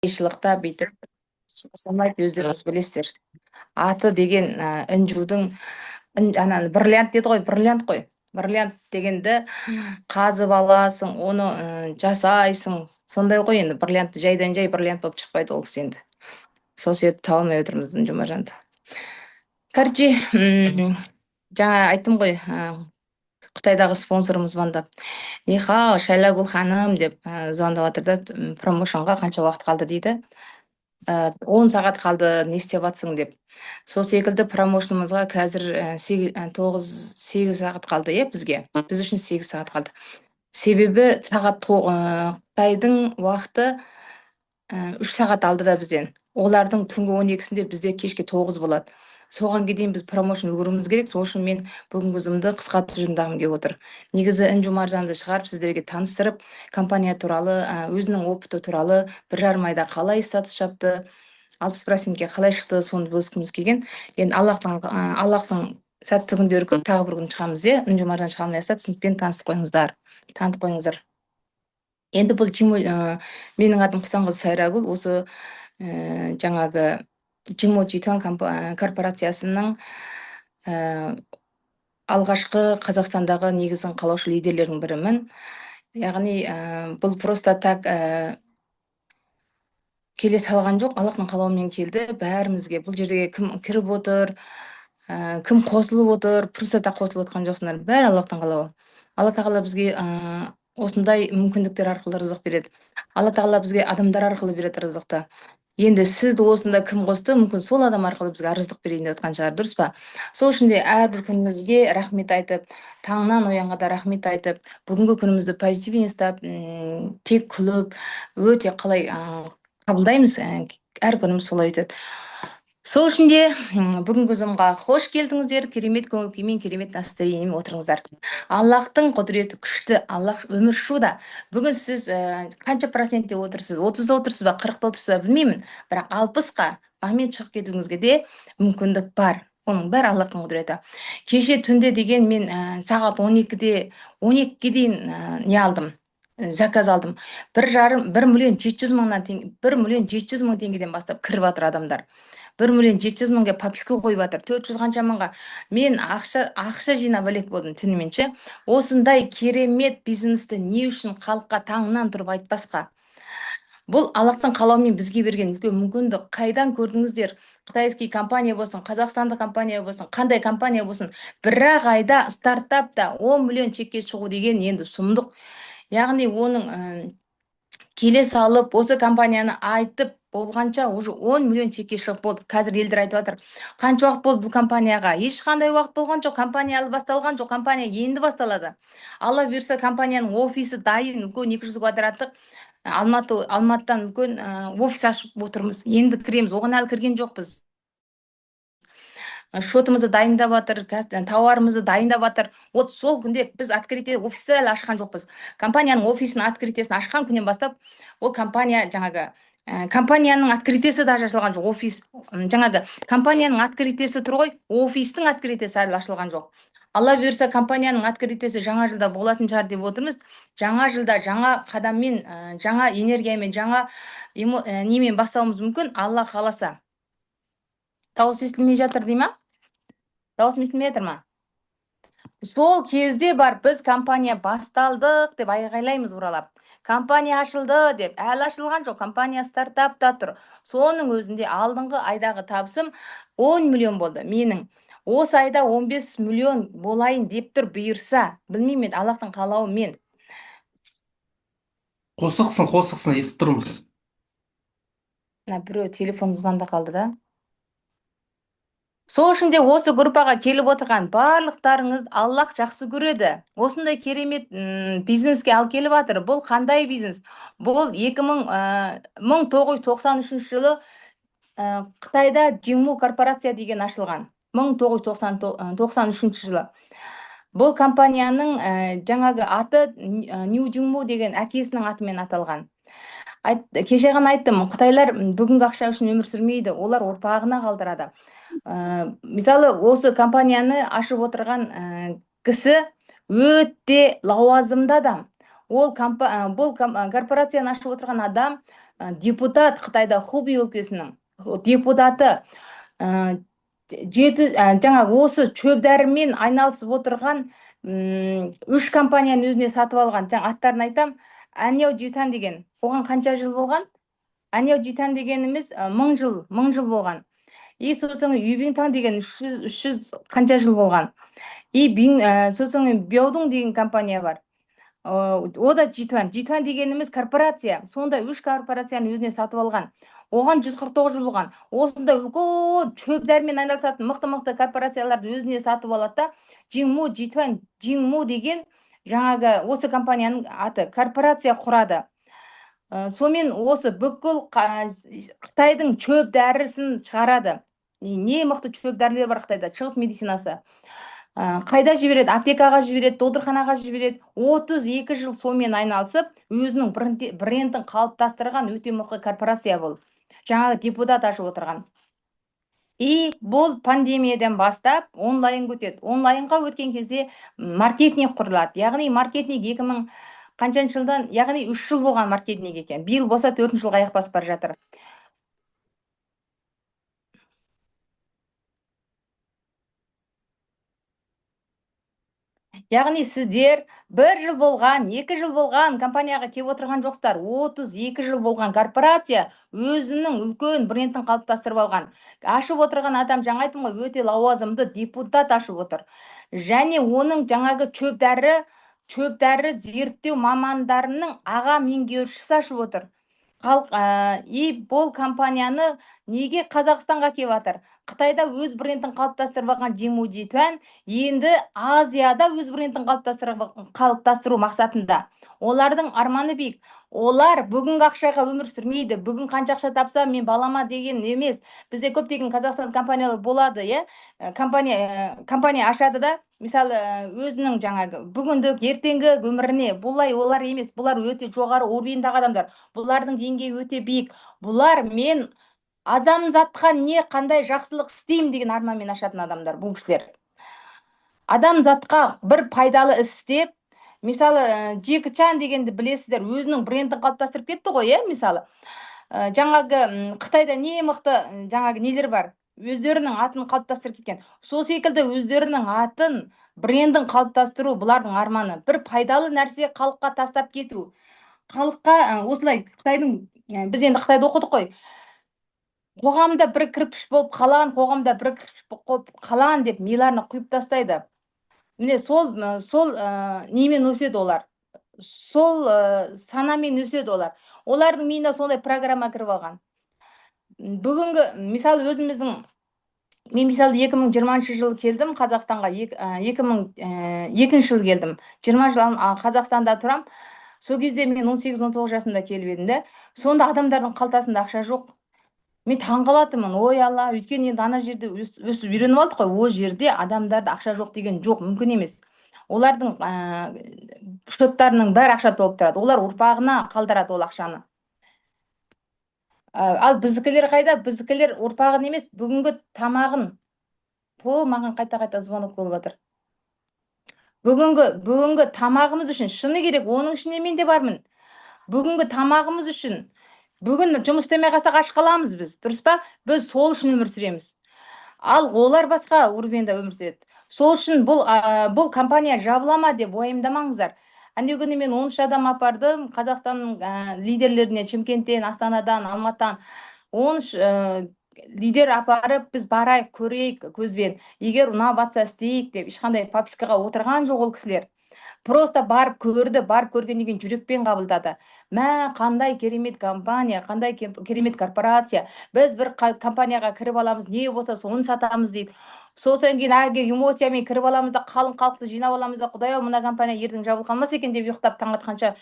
Қиыншылықта бүйтіп жасамайды, өздеріңіз білесіздер. Аты деген інжудің ананы бриллиант деді ғой, бриллиант қой. Бриллиант дегенді қазып аласың, оны жасайсың. Сондай ғой енді бриллиантты жайдан жай бриллиант болып шықпайды ол кісі енді. Сол себепті таба алмай отырмыз Жұмажанды. Короче, жаңа айттым ғой, Қытайдағы спонсорымыз звондап, Нихао, Шайлагүл ханым деп звондап жатыр да, промоушнға қанша уақыт қалды дейді. 10 сағат қалды, не істеп жатсың деп. Сол секілді промоушнымызға қазір 8 сағат қалды, бізге. Біз үшін 8 сағат қалды. Себебі Қытайдың уақыты 3 сағат алдыда бізден. Олардың түнгі 12-сінде бізде кешке 9 болады. Соған дейін біз промоушн үлгеруіміз керек. Сол үшін мен бүгінгі өзімді қысқа тұжырымдағым келіп отыр. Негізі інжу маржанды шығарып сіздерге таныстырып, компания туралы, өзінің опыты туралы 1,5 айда қалай статус жапты, 60%-ге қалай шықты, соны бөліскіміз келген. Енді Аллахтың сәтті күндері көп, тағы бір күн шығамыз, інжу маржан шыға алмай жатса, түсінікпен танытып қойыңыздар. Енді бұл менің атым Құсанқызы Сайрагүл, осы жаңағы Джимо Читон корпорациясының алғашқы Қазақстандағы негізін қалаушы лидерлердің бірімін. Яғни бұл просто так келе салған жоқ, Аллахтың қалауымен келді бәрімізге. Бұл жерге кім кіріп отыр, кім қосылып отыр, просто так қосылып отқан жоқсыңдар. Бәрі Аллахтың қалауы. Алла тағала бізге осындай мүмкіндіктер арқылы рызық береді. Алла тағала бізге адамдар арқылы береді рызықты. Енді сізді осында кім қосты, мүмкін сол адам арқылы бізге рызық берейін деп отқан шығар, дұрыс па? Сол үшін де әрбір күнімізге рахмет айтып, таңнан оянғанда рахмет айтып, бүгінгі күнімізді позитивен ұстап, тек күліп, өте қалай қабылдаймыз, әр күніміз солай өтеді. Сол үшін де бүгінгі зымға қош келдіңіздер, керемет көңіл күймен, керемет настроениемен отырыңыздар. Аллахтың құдіреті күшті, Аллах өмір шуда. Бүгін сіз қанша процентте отырсыз, 30-да отырсыз ба, 40-да отырсыз ба, білмеймін, бірақ 60-қа момент шығып кетуіңізге де мүмкіндік бар. Оның бәрі Аллахтың құдіреті. Кеше түнде деген мен сағат 12-ге дейін не алдым, заказ алдым. 1,7 миллион теңгеден бастап кіріп жатыр адамдар. 1,7 миллионға подписка қойып жатыр. 400 қанша мыңға. Мен ақша жинап әлек болдым түнімен ше. Осындай керемет бизнесті не үшін халыққа таңнан тұрып айтпасқа? Бұл Аллахтың қалауымен бізге берген үлкен мүмкіндік. Қайдан көрдіңіздер? Қытайский компания болсын, қазақстандық компания болсын, қандай компания болсын, 1 айда стартапта 10 миллион чекке шығу деген енді сұмдық. Яғни оның келе салып, осы компанияны айтып болғанша уже 10 миллион чекке шығып болды. Қазір елдер айтып жатыр, қанша уақыт болды бұл компанияға? Ешқандай уақыт болған жоқ, компания әлі басталған жоқ, компания енді басталады. Алла бұйырса, компанияның офисі дайын, үлкен 200 квадраттық Алматыдан үлкен офис ашып отырмыз. Енді кіреміз, оған әлі кірген жоқпыз. Шотымызды дайындап жатыр, тауарымызды дайындап жатыр. Вот сол күнде біз открытие офисті әлі ашқан жоқпыз. Компанияның офисінің открытиесін ашқан күннен бастап, ол компания компанияның открытиесі даже ашылған жоқ. Офис жаңағы компанияның открытиесі тұр ғой, офистің открытиесі әлі ашылған жоқ. Алла бұйырса, компанияның открытиесі жаңа жылда болатын шығар деп отырмыз. Жаңа жылда жаңа қадаммен, жаңа энергиямен, жаңа немен бастауымыз мүмкін, Алла қаласа. Дауыс естілмей жатыр дей ма? Дауыс естілмей жатыр ма? Сол кезде бар біз компания басталдық деп айғайлаймыз бұралап. Компания ашылды деп, әлі ашылған жоқ, компания стартапта тұр. Соның өзінде алдыңғы айдағы табысым 10 миллион болды. Менің осы айда 15 миллион болайын деп тұр бұйырса. Білмеймін, Аллахтың қалауымен. Қосықсын, естіп тұрмыз. Біреу телефон звонда қалды да. Сол үшін де осы группаға келіп отырған барлықтарыңыз Аллах жақсы көреді. Осындай керемет бизнеске ал келіп жатыр. Бұл қандай бизнес? Бұл 1993 жылы Қытайда Джимо корпорация деген ашылған. 1993 жылы. Бұл компанияның жаңағы аты Нью Джимо деген әкесінің атымен аталған. Кеше ғана айттым, Қытайлар бүгінгі ақша үшін өмір сүрмейді, олар ұрпағына қалдырады. Мысалы, осы компанияны ашып отырған кісі өте лауазымды адам. Бұл корпорацияны ашып отырған адам депутат, Қытайда Хубей өлкесінің депутаты, жаңағы осы шөп дәрімен айналысып отырған үш компанияны өзіне сатып алған. Жаңа аттарын айтам. Аньяо Житан деген. Оған қанша жыл болған? Аньяо Житан дегеніміз 1000 жыл болған. И сосын Юбинтан деген 300 қанша жыл болған. И сосын Беодун деген компания бар. О да Житуан дегеніміз корпорация. Сонда үш корпорацияны өзіне сатып алған. Оған 149 жыл болған. Осында үлкен шөп дәрімен айналысатын мықты корпорацияларды өзіне сатып алады да, Жиңму деген жаңағы осы компанияның аты корпорация құрады. Сонымен осы бүкіл Қытайдың шөп дәрісін шығарады. Не мықты шөп дәрілер бар Қытайда, шығыс медицинасы. Қайда жібереді? Аптекаға жібереді, додырханаға жібереді. 32 жыл сонымен айналысып, өзінің брендін қалыптастырған өте мықты корпорация бұл. Жаңағы депутат ашып отырған. И бұл пандемиядан бастап онлайн өтеді. Онлайнға өткен кезде маркетинг құрылады. Яғни маркетинг 2000 қаншаншы жылдан, яғни 3 жыл болған маркетинг екен. Биыл болса 4 жылға аяқ басып бара жатыр. Яғни сіздер 1 жыл болған, 2 жыл болған компанияға келіп отырған жоқсыздар. 32 жыл болған корпорация өзінің үлкен брендін қалыптастырып алған. Ашып отырған адам, жаңа айттым ғой, өте лауазымды депутат ашып отыр. Және оның жаңағы шөп дәрі зерттеу мамандарының аға меңгерушісі ашып отыр. И бұл компанияны неге Қазақстанға келіп жатыр? Қытайда өз брендін қалыптастырып алған Жиңму Житуан енді Азияда өз брендін қалыптастыру мақсатында. Олардың арманы биік. Олар бүгінгі ақшаға өмір сүрмейді. Бүгін қанша ақша тапса мен балама деген емес. Бізде көптеген Қазақстан компаниялар болады, иә? Компания ашады да, мысалы, өзінің жаңағы бүгіндік ертеңгі өміріне, бұлай олар емес. Бұлар өте жоғары орбиндағы адамдар. Бұлардың деңгейі өте биік. Бұлар мен адамзатқа не қандай жақсылық істеймін деген арманмен ашатын адамдар бұл кісілер. Адамзатқа бір пайдалы іс істеп, мысалы, Джеки Чан дегенді білесіздер, өзінің брендін қалыптастырып кетті ғой, иә, мысалы. Жаңағы Қытайда не мықты жаңағы нелер бар? Өздерінің атын қалыптастырып кеткен. Сол секілді өздерінің атын, брендін қалыптастыру бұлардың арманы. Бір пайдалы нәрсе халыққа тастап кету. Халыққа осылай Қытайдың, біз енді Қытайда оқыдық қой. Қоғамда бір кірпіш болып қалған, қоғамда бір кірпіш болып қалған деп миларына құйып тастайды. Міне сол немен өседі олар. Сол санамен өседі олар. Олардың миына сондай программа кіріп алған. Бүгінгі, мысалы, мен мысалы 2020 жылы келдім Қазақстанға, 2002 жыл келдім. 20 жыл Қазақстанда тұрам. Сол кезде мен 18-19 жасында келіп едім де. Сонда адамдардың қалтасында ақша жоқ. Мен таңғалатынмын, ой Алла, өйткені енді ана жерде өсіп үйреніп алдық қой, ол жерде адамдарда ақша жоқ деген жоқ, мүмкін емес. Олардың шоттарының бәрі ақша толып тұрады. Олар ұрпағына қалдырады ол ақшаны. Ал біздікілер қайда? Біздікілер ұрпағын емес, бүгінгі тамағын. Маған қайта звонок болып жатыр. Бүгінгі тамағымыз үшін шыны керек, оның ішіне мен де бармын. Бүгінгі тамағымыз үшін бүгін жұмыс істемей қалсақ аш қаламыз біз, дұрыс па? Біз сол үшін өмір сүреміз. Ал олар басқа урбенде өмір сүреді. Сол үшін бұл компания жабылама деп уайымдамаңыздар. Әне күні мен 13 адам апардым Қазақстанның лидерлеріне, Шымкенттен, Астанадан, Алматыдан. 13 лидер апарып, біз барайық, көрейік көзбен. Егер ұнап жатса істейік деп, ешқандай папискаға отырған жоқ ол кісілер. Просто барып көрді, барып көргеннен кейін жүрекпен қабылдады. Мә, қандай керемет компания, қандай керемет корпорация. Біз бір компанияға кіріп аламыз, не болса соны сатамыз дейді. Сосын кейін әге эмоциямен кіріп аламыз да, қалың халықты жинап аламыз да, Құдай-ау, мына компания ертең жабылып қалмас екен деп ұйықтап таң атқанша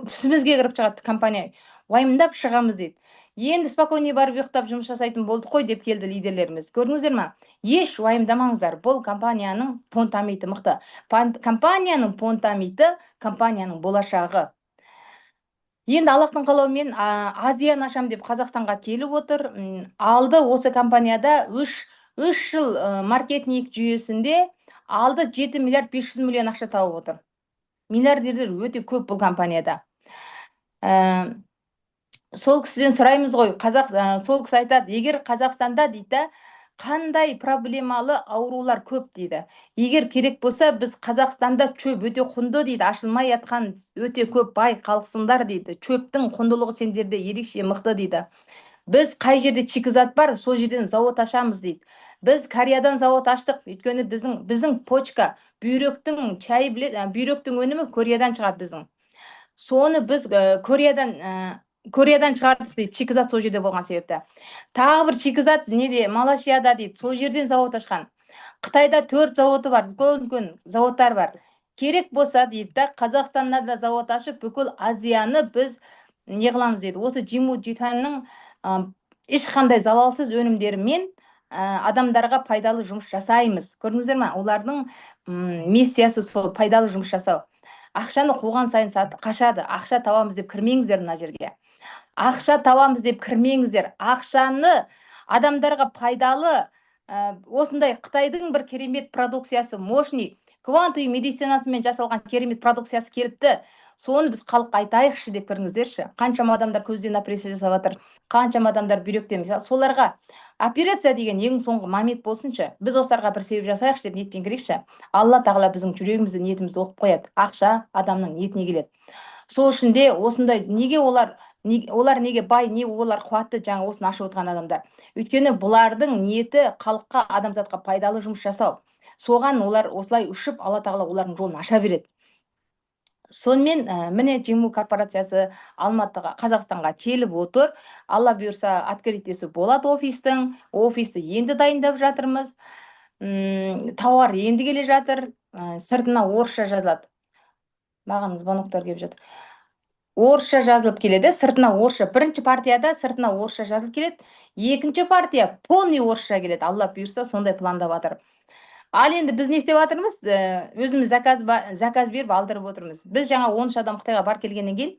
түсімізге кіріп шығады компания. Уайымдап шығамыз дейді. Енді спокойнее барып ұйықтап жұмыс жасайтын болдық қой деп келді лидерлеріміз. Көрдіңіздер ме? Еш уайымдамаңыздар. Бұл компанияның фундаменті мықты. Компанияның фундаменті компанияның болашағы. Енді Аллахтың қалауымен Азияны ашам деп Қазақстанға келіп отыр. Алды осы компанияда 3 жыл маркетинг жүйесінде алды 7 миллиард 500 миллион ақша тауып отыр. Миллиардерлер өте көп бұл компанияда. Ә, сол кісіден сұраймыз ғой, сол кісі айтады, егер Қазақстанда дейді, қандай проблемалы аурулар көп дейді. Егер керек болса, біз Қазақстанда шөп өте құнды дейді, ашылмай жатқан өте көп бай халықсыңдар дейді. Шөптің құндылығы сендерде ерекше мықты дейді. Біз қай жерде шикізат бар, сол жерден завод ашамыз дейді. Біз Кореядан завод аштық, өйткені біздің почка, бүйректің бүйректің өнімі Кореядан шығады біздің. Соны біз Кореядан шығардық дейді, шикізат сол жерде болған себепті. Тағы бір шикізат неде, Малайзияда дейді, сол жерден завод ашқан. Қытайда 4 заводы бар, үлкен заводтар бар. Керек болса дейді да, Қазақстанда да завод ашып, бүкіл Азияны біз не қыламыз дейді. Осы Жиму Житанның ешқандай залалсыз өнімдерімен адамдарға пайдалы жұмыс жасаймыз. Көрдіңіздер ме? Олардың миссиясы сол, пайдалы жұмыс жасау. Ақшаны қуған сайын қашады. Ақша табамыз деп кірмеңіздер мына жерге. Ақша табамыз деп кірмеңіздер. Ақшаны адамдарға пайдалы, осындай Қытайдың бір керемет продукциясы, мощный квантовый медицинасымен жасалған керемет продукциясы келіпті. Соны біз халыққа айтайықшы деп кіріңіздерші. Қаншама адамдар көзден операция жасап жатыр, қаншама адамдар бүйректен, соларға операция деген ең соңғы момент болсыншы. Біз осыларға бір себеп жасайықшы деп ниетпен кірейікші. Алла тағала біздің жүрегімізді, ниетімізді оқып қояды. Ақша адамның ниетіне келеді. Сол үшін де осындай неге олар неге бай, не олар қуатты, жаңа осыны ашып отырған адамдар. Өйткені бұлардың ниеті халыққа, адамзатқа пайдалы жұмыс жасау. Соған олар осылай ұшып, Алла тағала олардың жолын аша береді. Сонымен міне Жиму корпорациясы Алматыға, Қазақстанға келіп отыр. Алла бұйырса, открытиесі болады офисті енді дайындап жатырмыз. Тауар енді келе жатыр, сыртына орысша жазылады. Маған звоноктар келіп жатыр. Орысша жазылып келеді, сыртына орысша. Бірінші партияда сыртына орысша жазылып келеді, екінші партия полный орысша келеді. Алла бұйырса, сондай пландап жатыр. Ал енді біз не істеп жатырмыз? Өзіміз заказ беріп алдырып отырмыз. Біз жаңа 13 адам Қытайға бар келгеннен кейін,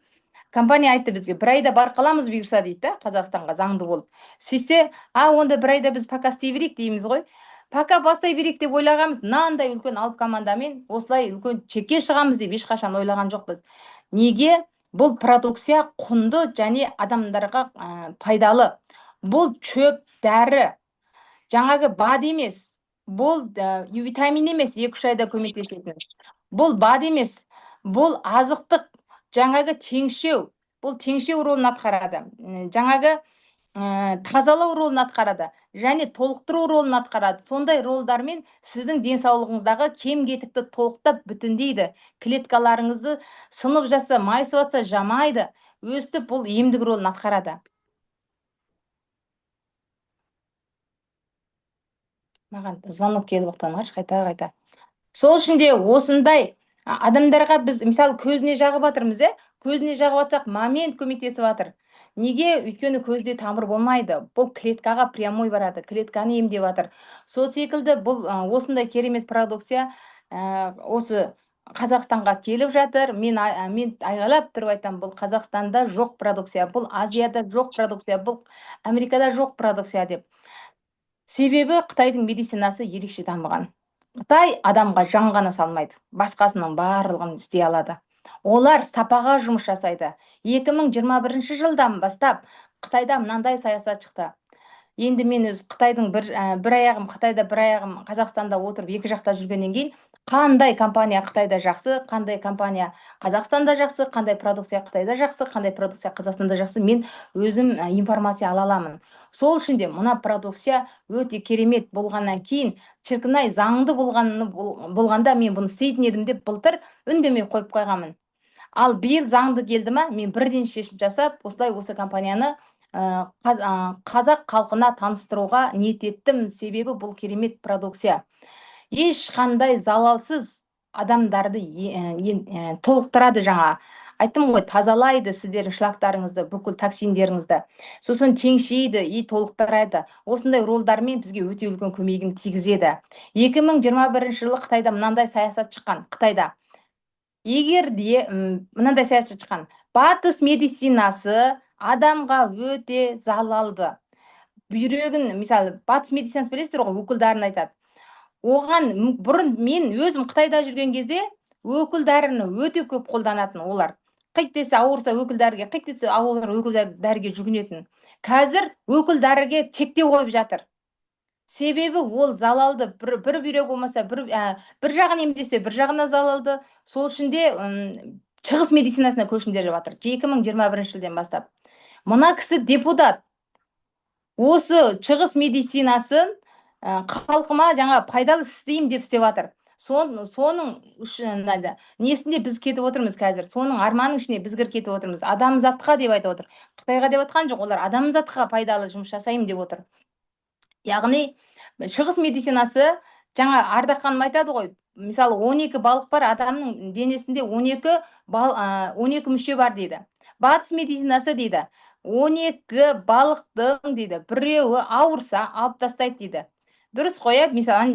компания айтты бізге, бір айда бар қаламыз бұйырса дейді да, Қазақстанға заңды болып. Сөйтсе, онда бір айда біз пока істей берейік дейміз ғой. Пока бастай берейік деп ойлағанбыз, мынандай үлкен алып командамен осылай үлкен чекке шығамыз деп ешқашан ойлаған жоқпыз. Неге? Бұл продукция құнды және адамдарға пайдалы. Бұл шөп, дәрі, жаңағы БАД емес. Бұл витамин емес, 2-3 айда көмектесетін. Бұл БАД емес, бұл азықтық, жаңағы теңшеу. Бұл теңшеу ролын атқарады. Жаңағы тазалау ролын атқарады, және толықтыру ролын атқарады. Сондай ролдармен сіздің денсаулығыңыздағы кем-кетікті толықтап бүтіндейді. Клеткаларыңызды сынып жатса, майысып жатса жамайды. Өстіп бұл емдік ролын атқарады. Маған звонок келіп оқтанғаш, қайта. Сол үшін де осындай адамдарға біз, мысалы, көзіне жағып жатырмыз, көзіне жағып жатсақ, момент көмектесіп жатыр. Неге? Өйткені көзде тамыр болмайды. Бұл клеткаға прямой барады, клетканы емдеп жатыр. Сол секілді бұл осындай керемет продукция осы Қазақстанға келіп жатыр. Мен айғайлап тұрып айтам, бұл Қазақстанда жоқ продукция, бұл Азияда жоқ продукция, бұл Америкада жоқ продукция деп. Себебі Қытайдың медицинасы ерекше дамыған. Қытай адамға жан ғана салмайды, басқасының барлығын істей алады. Олар сапаға жұмыс жасайды. 2021 жылдан бастап Қытайда мынандай саясат шықты. Енді мен өз Қытайдың бір аяғым Қытайда, бір аяғым Қазақстанда отырып, екі жақта жүргеннен кейін, қандай компания Қытайда жақсы, қандай компания Қазақстанда жақсы, қандай продукция Қытайда жақсы, қандай продукция Қазақстанда жақсы, мен өзім информация ала аламын. Сол үшін де мына продукция өте керемет болғаннан кейін, шіркінай заңды болғанда мен бұны істейтін едім деп былтыр үндемей қойып қойғанмын. Ал биыл заңды келді ма, мен бірден шешім жасап, осылай осы компанияны қазақ халқына таныстыруға ниет еттім. Себебі бұл керемет продукция. Ешқандай залалсыз адамдарды толықтырады жаңа. Айттым ғой, тазалайды сіздердің шлактарыңызды, бүкіл токсиндеріңізді. Сосын теңшейді, толықтырайды. Осындай ролдармен бізге өте үлкен көмегін тигізеді. 2021 жылы Қытайда мынандай саясат шыққан. Қытайда егер де мынандай саясат шыққан. Батыс медицинасы адамға өте залалды. Бүйрегін, мысалы, батыс медицинасы білесіздер ғой, өкілдарын айтады. Оған бұрын мен өзім Қытайда жүрген кезде өкіл дәріні өте көп қолданатын олар. қит десе ауырса өкіл дәріге, қит десе ауырса өкіл дәріге жүгінетін. Қазір өкіл дәріге чектеу қойып жатыр. Себебі ол залалды бір бүйрек болмаса бір жағын емдесе бір жағына залалды. Сол үшін де шығыс медицинасына көшіңдер жатыр 2021 жылдан бастап. Мына кісі депутат. Осы шығыс медицинасын халқыма жаңа пайдалы істеймін деп істеп жатыр. Соның несінде біз кетіп отырмыз қазір. Соның арманның ішіне біз кетіп отырмыз. Адамзатқа деп айтып отыр. Қытайға деп отқан жоқ, олар адамзатқа пайдалы жұмыс жасаймын деп отыр. Яғни шығыс медицинасы, жаңа Ардақ ханым айтады ғой, мысалы 12 балық бар, адамның денесінде 12 мүше бар дейді. Батыс медицинасы дейді, 12 балықтың дейді, біреуі ауырса алып тастайды дейді. Дұрыс қой, мысалы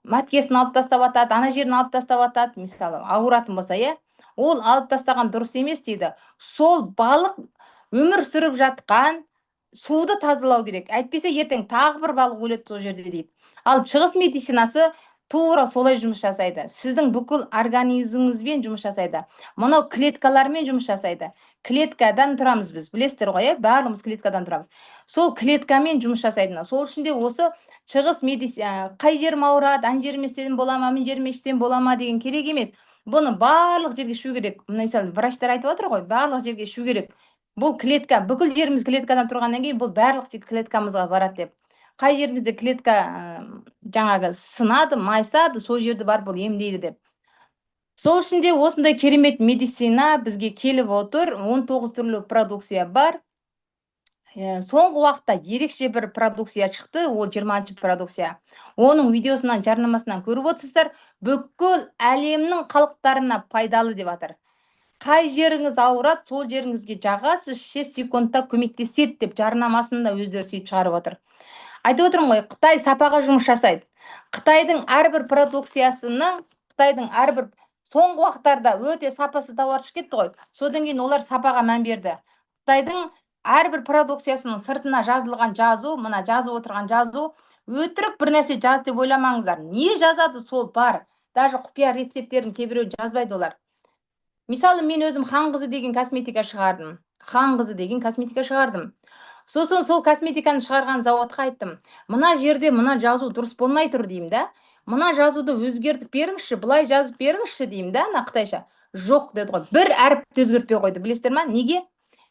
мәткесін алып тастап атады, ана жерін алып тастап атады, мысалы ауыратын болса, ол алып тастаған дұрыс емес дейді. Сол балық өмір сүріп жатқан суды тазалау керек. Әйтпесе ертең тағы бір балық өледі сол жерде дейді. Ал шығыс медицинасы тура солай жұмыс жасайды. Сіздің бүкіл организміңізбен жұмыс жасайды. Мынау клеткалармен жұмыс жасайды. Клеткадан тұрамыз біз, білесіздер ғой, барлығымыз клеткадан тұрамыз. Сол клеткамен жұмыс жасайды. Сол үшін де осы шығыс медицина, қай жерім ауырады, ана жеріме істесем бола ма, мына жеріме істесем бола ма деген керек емес. Бұны барлық жерге ішу керек. Мысалы, врачтар айтып отыр ғой, барлық жерге ішу керек. Бұл клетка, бүкіл жеріміз клеткадан тұрғаннан кейін, бұл барлық клеткамызға барады деп. Қай жерімізде клетка жаңағы сынады, майсады, сол жерді бар бұл емдейді деп. Сол үшін де осындай керемет медицина бізге келіп отыр. 19 түрлі продукция бар. Соңғы уақытта ерекше бір продукция шықты, ол 20-шы продукция. Оның видеосынан, жарнамасынан көріп отырсыздар, бүкіл әлемнің халықтарына пайдалы деп жатыр. Қай жеріңіз ауырады, сол жеріңізге жағасыз, 6 секундта көмектеседі деп жарнамасында өздері сөйтіп шығарып отыр. Айтып отырмын ғой, Қытай сапаға жұмыс жасайды. Қытайдың әрбір продукциясының, Қытайдың әрбір соңғы уақыттарда өте сапасы тауар шығып кетті ғой. Содан кейін олар сапаға мән берді. Қытайдың әрбір продукциясының сыртына жазылған жазу, мына жазып отырған жазу, өтірік бір нәрсе жаз деп ойламаңыздар. Не жазады, сол бар. Даже құпия рецепттерін кейбіреу жазбайды олар. Мысалы, мен өзім хан қызы деген косметика шығардым. Сосын сол косметиканы шығарған заводқа айттым. Мына жерде мына жазу дұрыс болмай тұр деймін да. Мына жазуды өзгертіп беріңізші, былай жазып беріңізші деймін да, ана қытайша. Жоқ деді ғой. Бір әріпті өзгертпей қойды. Білесіздер ма? Неге?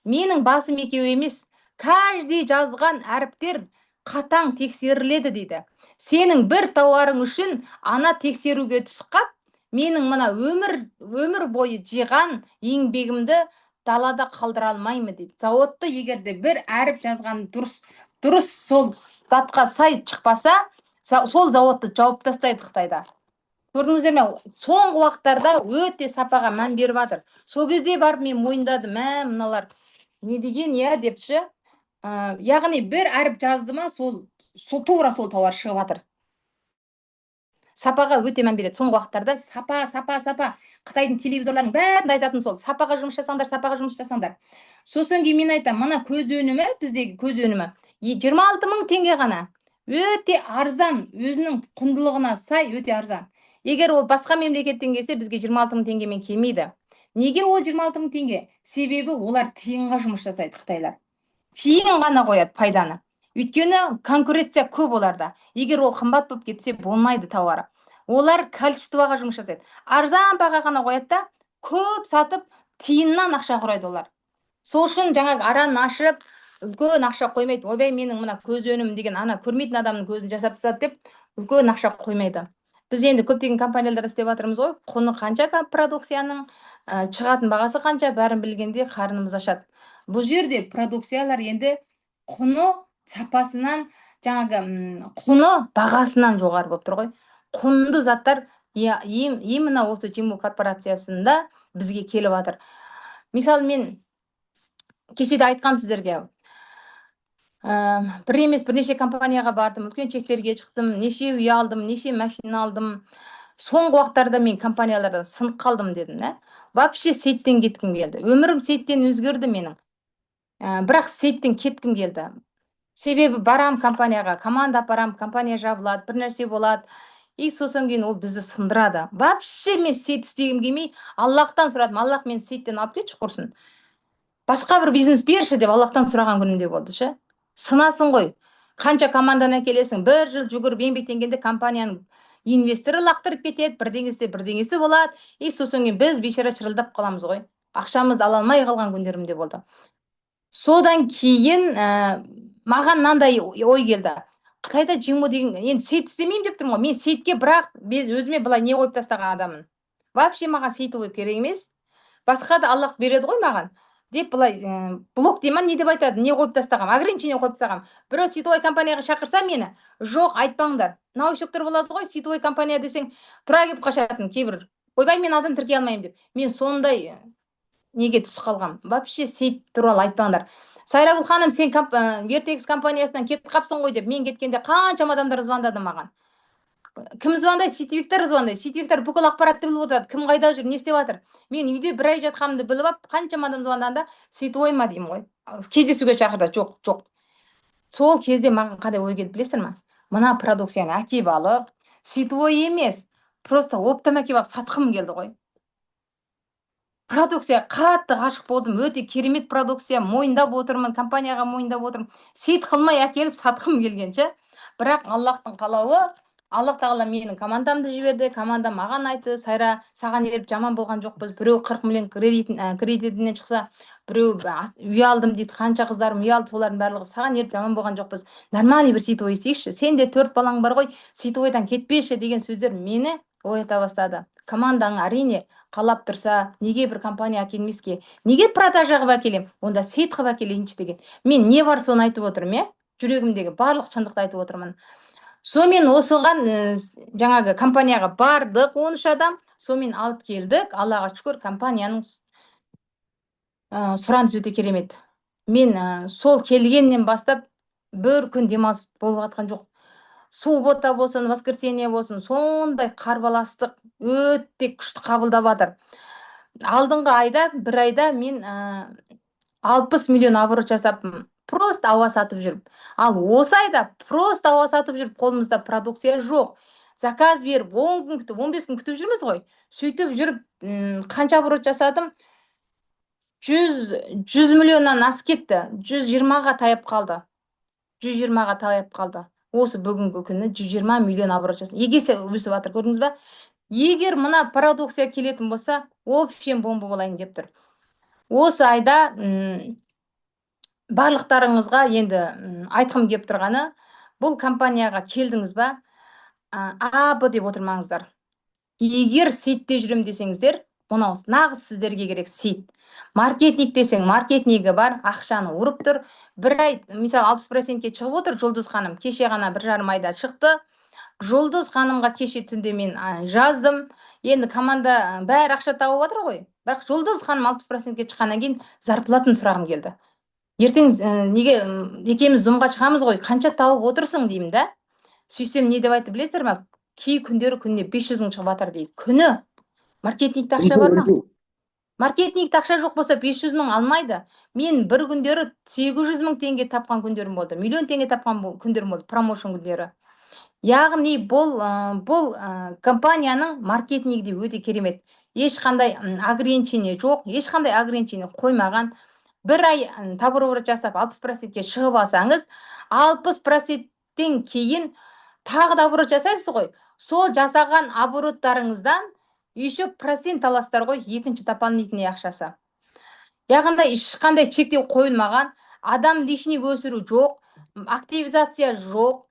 Менің басым екеу емес. Каждый жазған әріптер қатаң тексеріледі дейді. Сенің бір тауарың үшін ана тексеруге түсіп, менің мына өмір бойы жиған еңбегімді далада қалдыра алмаймын дейді. Заводты егерде бір әріп жазған дұрыс сол статқа сай шықпаса, сол заводты жауып тастайды Қытайда. Көрдіңіздер ме? Соңғы уақыттарда өте сапаға мән беріп жатыр. Сол кезде барып мен мойындадым, мыналар не деген депші. Яғни бір әріп жазды ма, тура сол тауар шығып жатыр. Сапаға өте мән береді. Соңғы уақыттарда сапа. Қытайдың телевизорларының бәрінде айтатын сол. Сапаға жұмыс жасаңдар. Сосын кейін мен айтам, мына көз өнімі, біздегі көз өнімі 26 000 теңге ғана. Өте арзан, өзінің құндылығына сай өте арзан. Егер ол басқа мемлекеттен келсе, бізге 26 000 теңгемен келмейді. Неге ол 26 000 теңге? Себебі олар тиынға жұмыс жасайды, Қытайлар. Тиын ғана қояды пайданы. Өйткені конкуренция көп оларда. Егер ол қымбат болып кетсе, болмайды тауары. Олар количествоға жұмыс жасайды. Арзан баға ғана қояды да, көп сатып, тиыннан ақша құрайды олар. Сол үшін жаңағы аранын ашып, үлкен ақша қоймайды. Ойбай, менің мына көз өнімім деген ана көрмейтін адамның көзін жасап тастады деп, үлкен ақша қоймайды. Біз енді көптеген компанияларда істеп жатырмыз ғой. Құны қанша продукцияның, шығатын бағасы қанша, бәрін білгенде қарнымыз ашады. Бұл жерде продукциялар енді құны сапасынан, жаңағы құны бағасынан жоғары болып тұр ғой. Құнды заттар именно осы Жиму корпорациясында бізге келіп жатыр. Мысалы, мен кешеде айтқам сіздерге, бір емес бірнеше компанияға бардым, үлкен чектерге шықтым, неше үй алдым, неше машина алдым. Соңғы уақыттарда мен компаниялардан сынып қалдым дедім. Вообще сейттен кеткім келді. Өмірім сейттен өзгерді менің. Бірақ сейттен кеткім келді. Себебі барам компанияға, команда апарам, компания жабылады, бір нәрсе болады. И сосын кейін ол бізді сындырады. Вообще мен сейт істегім келмей, Аллахтан сұрадым. Аллах мені сейттен алып кетші құрсын. Басқа бір бизнес берші деп Аллахтан сұраған күнімде болды ше. Сынасын ғой. Қанша команданы әкелесің, 1 жыл жүгіріп еңбектенгенде компанияның инвесторы лақтырып кетеді, бірдеңесі болады. И сосын кейін біз бейшара шырылдап қаламыз ғой. Ақшамызды ала алмай қалған күндерім де болды. Содан кейін маған мынандай ой келді. Қытайда жиму деген, енді сейт істемеймін деп тұрмын ғой. Мен сейтке бірақ өзіме былай не қойып тастаған адаммын. Вообще маған сейт керек емес. Басқа да Аллах береді ғой маған. Деп былай блок деймін, не деп айтады, не қойып тастағам, ограничение қойып тастағам. Біреу сетевой компанияға шақырса мені, жоқ, айтпаңдар. Наушниктер болады ғой, сетевой компания десең, тұра келіп қашатын кейбір. Ойбай, мен адам тіркей алмаймын деп. Мен сондай неге түсіп қалғам. Вообще сейт туралы айтпаңдар. Сайрагүл ханым, сен Вертекс компаниясынан кетіп қапсың ғой деп, мен кеткенде қаншама адамдар звондады маған. Кім звондайды? Сетевиктер звондайды. Сетевиктер бүкіл ақпаратты біліп отырады. Кім қайда жүр, не істеп жатыр? Мен үйде бір ай жатқанымды біліп алып, қаншама адам звондағанда сетевой ма деймін ғой. Кездесуге шақырды. Жоқ. Сол кезде маған қандай ой келді білесіңдер ме? Мына продукцияны әкеп алып, сетевой емес, просто оптом әкеп алып сатқым келді ғой. Продукция қатты ғашық болдым. Өте керемет продукция, мойындап отырмын, компанияға мойындап отырмын. Сейт қылмай әкеліп сатқым келгенше. Бірақ Аллахтың қалауы, Аллах тағала менің командамды жіберді. Команда маған айтты, Сайра, саған еріп жаман болған жоқпыз. Біреу 40 миллион кредитінен шықса, біреу үй алдым дейді, қанша қыздарым үй алды, солардың барлығы саған еріп жаман болған жоқпыз. Нормальный бір сетевой істейікші. Сен де 4 балаң бар ғой, сетевойдан кетпеші деген сөздер мені ойыта бастады. Командаң әрине қалап тұрса, неге бір компания әкелмеске? Неге продажа қылып әкелем? Онда сейт қылып әкелейінші деген. Мен не бар соны айтып отырмын, жүрегімдегі барлық шындықты айтып отырмын. Сонымен осыған жаңағы компанияға бардық 13 адам, сонымен алып келдік. Аллаға шүкір, компанияның сұранысы өте керемет. Мен сол келгеннен бастап бір күн демалыс болып жатқан жоқ. Суббота болсын, воскресенье болсын, сондай қарбаластық өте күшті қабылдап жатыр. Алдыңғы айда, бір айда мен 60 миллион оборот жасап, просто ауа сатып жүріп. Ал осы айда просто ауа сатып жүріп, қолымызда продукция жоқ. Заказ беріп, 10 күн күтіп, 15 күн күтіп жүрміз ғой. Сөйтіп жүріп, қанша оборот жасадым? 100 миллионнан асып кетті. 120-ға таяп қалды. 120-ға таяп қалды. Осы бүгінгі күні 120 миллион оборот жасадым. Егесе өсіп жатыр, көрдіңіз ба? Егер мына продукция келетін болса, общем бомба болайын деп тұр. Осы айда барлықтарыңызға енді айтқым кеп тұрғаны, бұл компанияға келдіңіз ба, абы деп отырмаңыздар. Егер сейтте жүрем десеңіздер, мынау нағыз сіздерге керек сейт. Маркетинг десең, маркетингі бар, ақшаны ұрып тұр. Бір ай, мысалы 60%-ке шығып отыр Жұлдыз ханым. Кеше ғана 1,5 айда шықты. Жұлдыз ханымға кеше түнде мен жаздым. Енді команда бәрі ақша тауып отыр ғой. Бірақ Жұлдыз ханым 60%-ке шыққаннан кейін зарплатын сұрағым келді. Ертең неге екеуміз зумға шығамыз ғой, қанша тауып отырсың деймін да. Сөйтсем не деп айтты білесіздер ме? Кей күндері күніне 500 мың шығып жатыр дейді. Күні. Маркетингте ақша бар ма? Маркетингте ақша жоқ болса 500 мың алмайды. Мен бір күндері 800 мың теңге тапқан күндерім болды. Миллион теңге тапқан күндерім болды, промоушен күндері. Яғни бұл компанияның маркетингі өте керемет. Ешқандай ограничение жоқ, ешқандай ограничение қоймаған. Бір ай оборот жасап 60%-ке шығып алсаңыз, 60%-тен кейін тағы да оборот жасайсыз ғой. Сол жасаған обороттарыңыздан еще процент аласыздар ғой, екінші дополнительный ақшасы. Яғни ешқандай шектеу қойылмаған, адам лишний өсіру жоқ, активизация жоқ,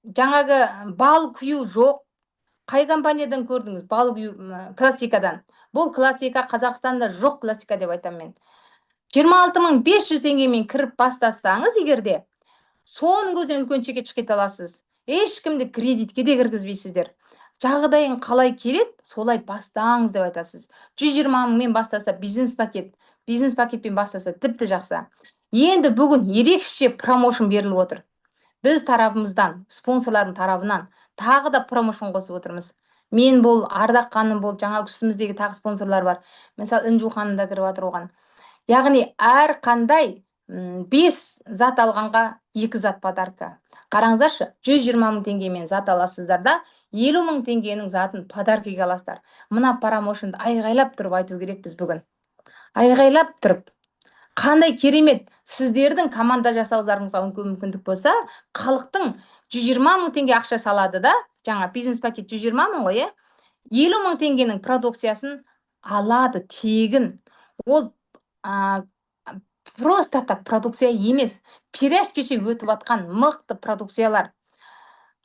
жаңағы бал құю жоқ. Қай компаниядан көрдіңіз? Бал құю классикадан. Бұл классика Қазақстанда жоқ классика деп айтам мен. 26.500 теңгемен кіріп бастасаңыз егерде, соның көзден үлкен чекет шығып аласыз. Ешкімді кредитке де кіргізбейсіздер. Жағдайың қалай келет, солай бастаңыз деп айтасыз. 120 мыңмен бастаса бизнес пакетпен бастаса тіпті жақсы. Енді бүгін ерекше промоушен беріліп отыр. Біз тарапымыздан, спонсорлардың тарапынан тағы да промоушен қосып отырмыз. Мен бол, Ардақ ханым бол, жаңа үстіміздегі тағы спонсорлар бар. Мысалы, Інжу ханым да кіріп жатыр оған. Яғни әр қандай 5 зат алғанға 2 зат подарка. Қараңыздаршы, 120 мың теңгемен зат аласыздар да, 50 мың теңгенің затын подаркаға аласыздар. Мына промоушнды айғайлап тұрып айту керекпіз бүгін. Айғайлап тұрып. Қандай керемет, сіздердің команда жасауларыңызға мүмкіндік болса, халықтың 120 мың теңге ақша салады да, жаңа бизнес пакет 120 мың ғой, 50 мың теңгенің продукциясын алады тегін. Ол просто так продукция емес, пирожкеше өтіп атқан мықты продукциялар.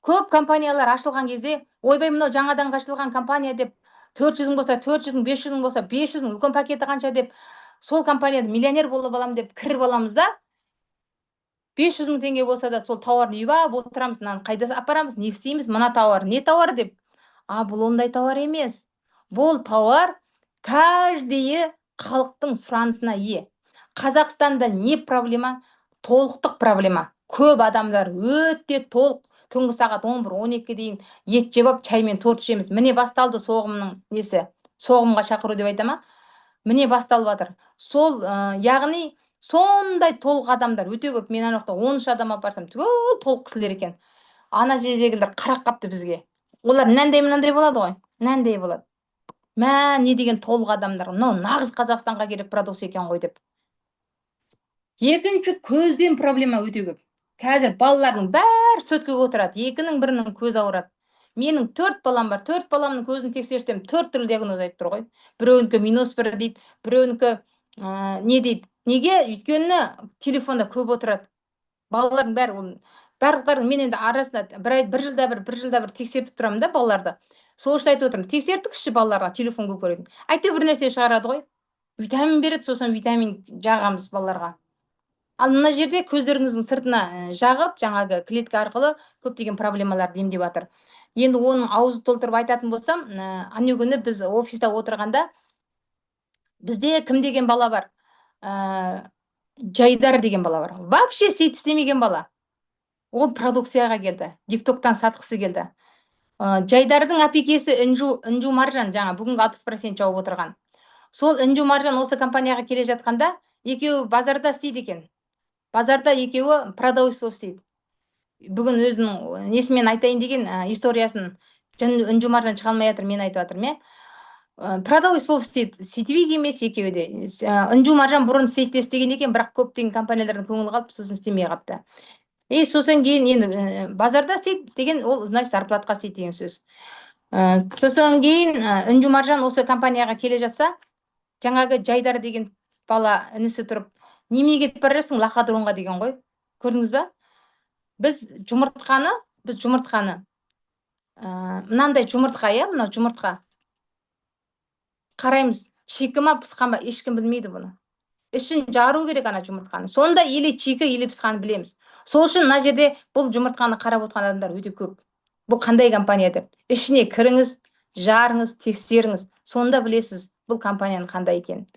Көп компаниялар ашылған кезде, ойбай мынау жаңадан ашылған компания деп 400 мың болса 400 мың, 500 мың болса 500 мың, үлкен пакеті қанша деп, сол компанияда миллионер болып аламын деп кіріп аламыз да, 500 мың теңге болса да сол тауарды үйіп алып отырамыз, мынаны қайда апарамыз, не істейміз, мына тауар не тауар деп. Бұл ондай тауар емес. Бұл тауар каждый халықтың сұранысына ие. Қазақстанда не проблема? Толықтық проблема. Көп адамдар өте толық түнгі сағат 11-12 дейін ет жеп, чаймен торт ішеміз. Міне басталды соғымның несі. Соғымға шақыру деп айтама? Міне басталып жатыр. Сол, яғни сондай толық адамдар өте көп. Мен ана жақта 13 адам апарсам, түгел толық кісілер екен. Ана жердегілер қарақ қапты бізге. Олар мынандай болады ғой. Мынандай болады. Мә, не деген толық адамдар. Мынау нағыз Қазақстанға керек продукция екен ғой деп. Екінші, көзден проблема өте көп. Қазір балалардың бәрі сөткіге отырады. Екінің бірінің көз ауырады. Менің 4 балам бар. 4 баламның көзін тексерсем 4 түрлі диагноз айтып тұр ғой. Біреуінікі -1 дейді, біреуінікі не дейді. Неге? Өйткені телефонда көп отырады. Балалардың бәрі, барлықтарын мен енді арасында бір жылда бір тексертіп тұрамын да балаларды. Сол үшін айтып отырмын, тексерттікші балаларға телефон көп көретін. Әйтеуір бір нәрсе шығарады ғой. Витамин береді, сосын витамин жағамыз балаларға. Ал мына жерде көздеріңіздің сыртына жағып, жаңағы клетка арқылы көптеген проблемаларды емдеп жатыр. Енді оның аузы толтырып айтатын болсам, ана күні біз офиста отырғанда, бізде кім деген бала бар? Жайдар деген бала бар. Вообще сейт істемеген бала. Ол продукцияға келді. Диктоктан сатқысы келді. Жайдардың әпекесі Інжу Маржан, жаңа бүгінгі 60% жауып отырған. Сол Інжу Маржан осы компанияға келе жатқанда, екеуі базарда істейді екен. Базарда екеуі продавец болып істейді. Бүгін өзінің несімен айтайын деген историясын Інжу Маржан шыға алмай жатыр, мен айтып жатырмын. Продавец болып істейді. Сетевик емес екеуі де. Інжу Маржан бұрын сейтте істеген екен, бірақ көптеген компаниялардың көңілі қалып, сосын істемей қапты. Сосын кейін енді базарда істейді деген, ол значит зарплатқа істейді деген сөз. Сосын кейін Інжу Маржан осы компанияға келе жатса, жаңағы Жайдар деген бала інісі тұрып, неме кетіп бара жатсың лохотронға деген ғой. Көрдіңіз ба? Біз жұмыртқаны, мынандай жұмыртқа, мынау жұмыртқа. Қараймыз, чикі ма, пысқан ба, ешкім білмейді бұны. Ішін жару керек ана жұмыртқаны. Сонда или чикі, или пысқаны білеміз. Сол үшін мына жерде бұл жұмыртқаны қарап отырған адамдар өте көп. Бұл қандай компания деп. Ішіне кіріңіз, жарыңыз, тексеріңіз. Сонда білесіз бұл компанияның қандай екенін.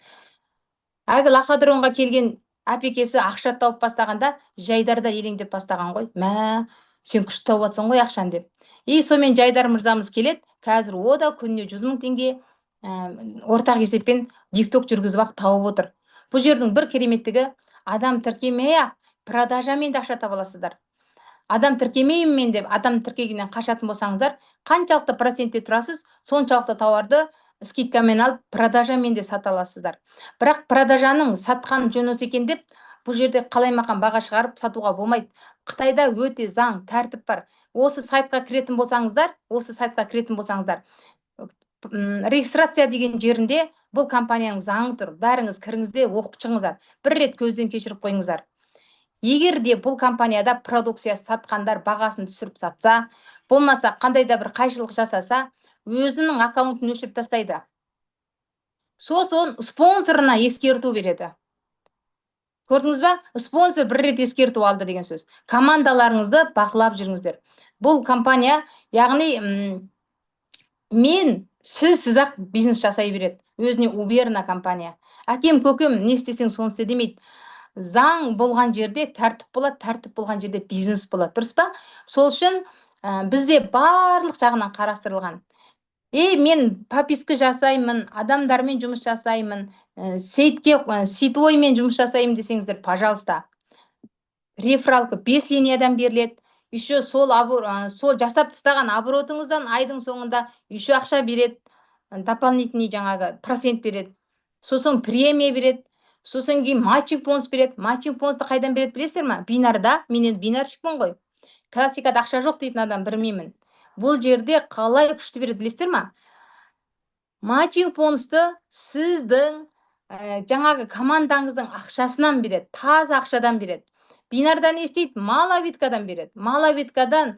Әлгі лохотронға келген әпекесі ақша тауып бастағанда, Жайдарда елеңдеп бастаған ғой. Мә, сен күшті тауып жатсың ғой ақшан деп. Сонымен Жайдар мырзамыз келеді. Қазір о да күніне 100 мың теңге ортақ есеппен дикток жүргізіп тауып отыр. Бұл жердің бір кереметтігі, адам тіркемей продажамен де ақша таба аласыздар. Адам тіркемеймін деп, адам тіркегеннен қашатын болсаңыздар, қаншалықты процентте тұрасыз, соншалықты тауарды скидкамен алып, продажамен де сата аласыздар. Бірақ продажаның сатқан жөн осы екен деп, бұл жерде қалаймақан баға шығарып сатуға болмайды. Қытайда өте заң, тәртіп бар. Осы сайтқа кіретін болсаңыздар, регистрация деген жерінде бұл компанияның заңы тұр. Бәріңіз кіріңізде оқып шығыңыздар. Бір рет көзден кешіріп қойыңыздар. Егер де бұл компанияда продукция сатқандар бағасын түсіріп сатса, болмаса қандай да бір қайшылық жасаса, өзінің аккаунтын өшіріп тастайды. Сосын спонсорына ескерту береді. Көрдіңіз ба? Спонсор бір рет ескерту алды деген сөз. Командаларыңызды бақылап жүріңіздер. Бұл компания, яғни сіз-ақ бизнес жасай береді. Өзіне уверена компания. Әкем, көкем, не істесең соны істе демейді. Заң болған жерде тәртіп болады, тәртіп болған жерде бизнес болады. Дұрыс па? Сол үшін бізде барлық жағынан қарастырылған. мен пописка жасаймын, адамдармен жұмыс жасаймын, сетке жұмыс жасаймын десеңіздер, пожалуйста. Рефералка 5 линиядан беріледі. Еще сол жасап тастаған оборотыңыздан айдың соңында еще ақша береді. Дополнительный жаңағы процент береді. Сосын премия береді. Сосын кейін матчинг бонус береді. Матчинг бонусты қайдан береді білесіздер ма? Бинарда. Мен енді бинарщикпін ғой. Классикада ақша жоқ дейтін адам білмеймін. Бұл жерде қалай күшті береді білесіздер ма? Матчинг бонусты сіздің жаңағы командаңыздың ақшасынан береді. Таза ақшадан береді. Бинарда не істейді? Малавиткадан береді. Малавиткадан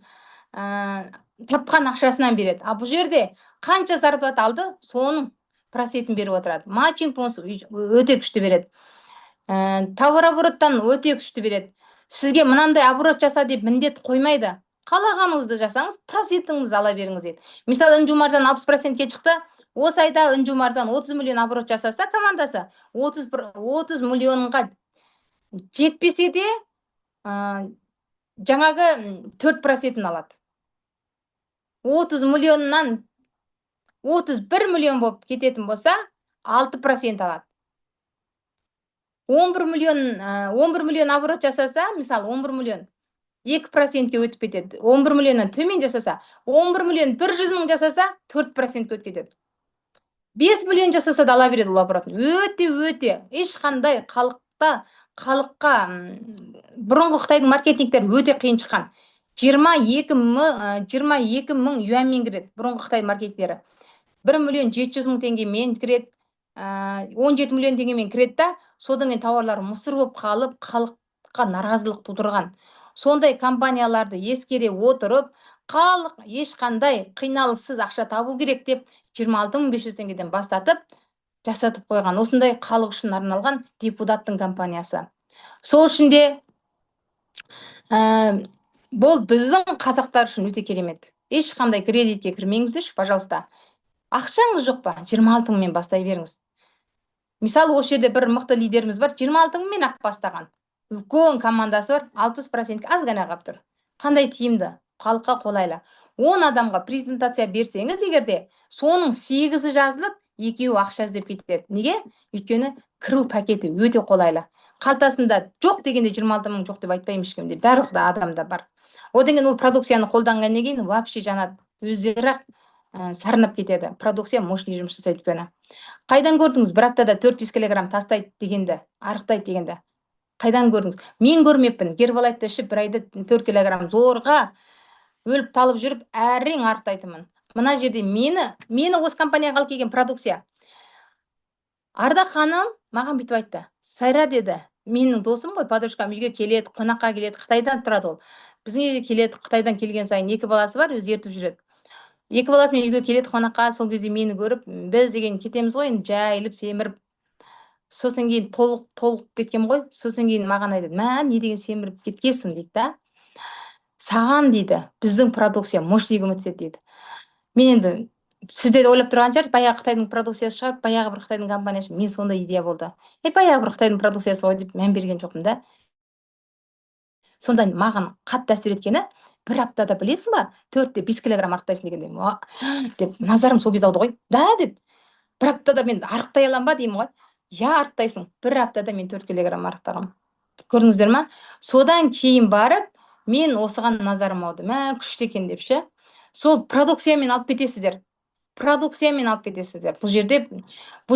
тапқан ақшасынан береді. Бұл жерде қанша зарплата алды, соның процентін беріп отырады. Матчинг бонус өте күшті береді. Товарообороттан өте күшті береді. Сізге мынандай оборот жаса деп міндет қоймайды. Қалағаныңызды жасаңыз, процентіңізді ала беріңіз дейді. Мысалы, Інжу Маржан 60%-ке шықты. Осы айда Інжу Маржан 30 миллион оборот жасаса, командасы 30 миллионға жетпесе де, жаңағы 4%-ін алады. 30 миллионнан 31 миллион болып кететін болса, 6% алады. 11 миллион оборот жасаса, мысалы 11 миллион 2%-ке өтіп кетеді. 11 миллионнан төмен жасаса, 11 миллион 100 мың жасаса, 4%-ке өтіп кетеді. 5 миллион жасаса да ала береді ол оборотын. Өте, ешқандай халыққа бұрынғы Қытайдың маркетингтері өте қиын шыққан. 22 мың юанмен кіреді бұрынғы Қытай маркетингтері. 1 миллион 700 мың теңгемен кіреді, 17 миллион теңгемен кіреді да, содан кейін тауарлары мұсыр болып қалып, халыққа наразылық тудырған. Сондай компанияларды ескере отырып, халық ешқандай қиналыссыз ақша табу керек деп 26.500 теңгеден бастатып жасатып қойған. Осындай халық үшін арналған депутаттың компаниясы. Сол үшін де бұл біздің қазақтар үшін өте керемет. Ешқандай кредитке кірмеңіздерші, пожалуйста. Ақшаңыз жоқ па? 26 мыңмен бастай беріңіз. Мысалы, осы жерде бір мықты лидеріміз бар, 26 мыңмен ақ бастаған. Үлкен командасы бар, 60% аз ғана қалып тұр. Қандай тиімді, халыққа қолайлы. 10 адамға презентация берсеңіз егерде, соның 8-і жазылып, 2-і ақша іздеп кетеді. Неге? Өйткені кіру пакеті өте қолайлы. Қалтасында жоқ дегенде 26 мың жоқ деп айтпаймын ешкімде. Барлық адамда бар. Одан кейін ол продукцияны қолданғаннан кейін вообще жанады. Өздері сарнап кетеді. Продукция мощный жұмыс жасайды өйткені. Қайдан көрдіңіз? Бір аптада 4-5 килограмм тастайды дегенді, арықтайды дегенді. Қайдан көрдіңіз? Мен көрмеппін. Гербалайфты ішіп, бір айда 4 килограмм зорға өліп талып жүріп, әрең арықтайтынмын. Мына жерде мені осы компанияға алып келген продукция. Ардақ ханым маған бүйтіп айтты. Сайра деді, менің досым ғой, подружкам үйге келеді, қонаққа келеді, Қытайдан тұрады ол. Біздің үйге келеді, Қытайдан келген сайын 2 баласы бар, өзі ертіп жүреді. 2 баласымен үйге келеді қонаққа, сол кезде мені көріп, біз деген кетеміз ғой, жайылып, семіріп. Сосын кейін толық кеткен ғой. Сосын кейін маған айтады, "Мә, не деген семіріп кеткесің" дейді да. "Саған" дейді, "біздің продукция мощный көмектеседі" дейді. Мен енді сізде ойлап тұрған шығар, баяғы Қытайдың продукциясы шығар, баяғы бір Қытайдың компаниясы. Мен сондай идея болды. Баяғы бір Қытайдың продукциясы ғой деп мән берген жоқпын да. Сонда маған қатты әсер еткені, бір аптада білесің ба, 4-5 килограмм арықтайсың дегенде, деп назарым сол кезде ауды ғой. Да, деп. Бір аптада мен арықтай алам ба деймін ғой. Арықтайсың. Бір аптада мен 4 килограмм арықтағам. Көрдіңіздер ма? Содан кейін барып, мен осыған назарым ауды. Күшті екен деп ше. Сол продукциямен алып кетесіздер. Бұл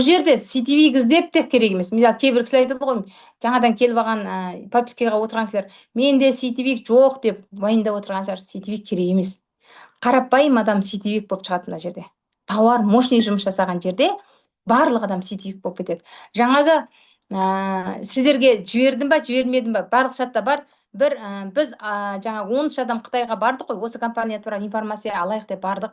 жерде CTV іздеп те керек емес. Мысалы, кейбір кісілер айтады ғой, жаңадан келіп алған попискаға отырған кісілер, менде CTV жоқ деп уайымдап отырған шығар. CTV керек емес. Қарапайым адам CTV болып шығады мына жерде. Тауар мощный жұмыс жасаған жерде барлық адам CTV болып кетеді. Жаңағы сіздерге жібердім ба, жібермедім ба, барлық шатта бар. Біз жаңа 13 адам Қытайға бардық қой, осы компания туралы информация алайық деп бардық.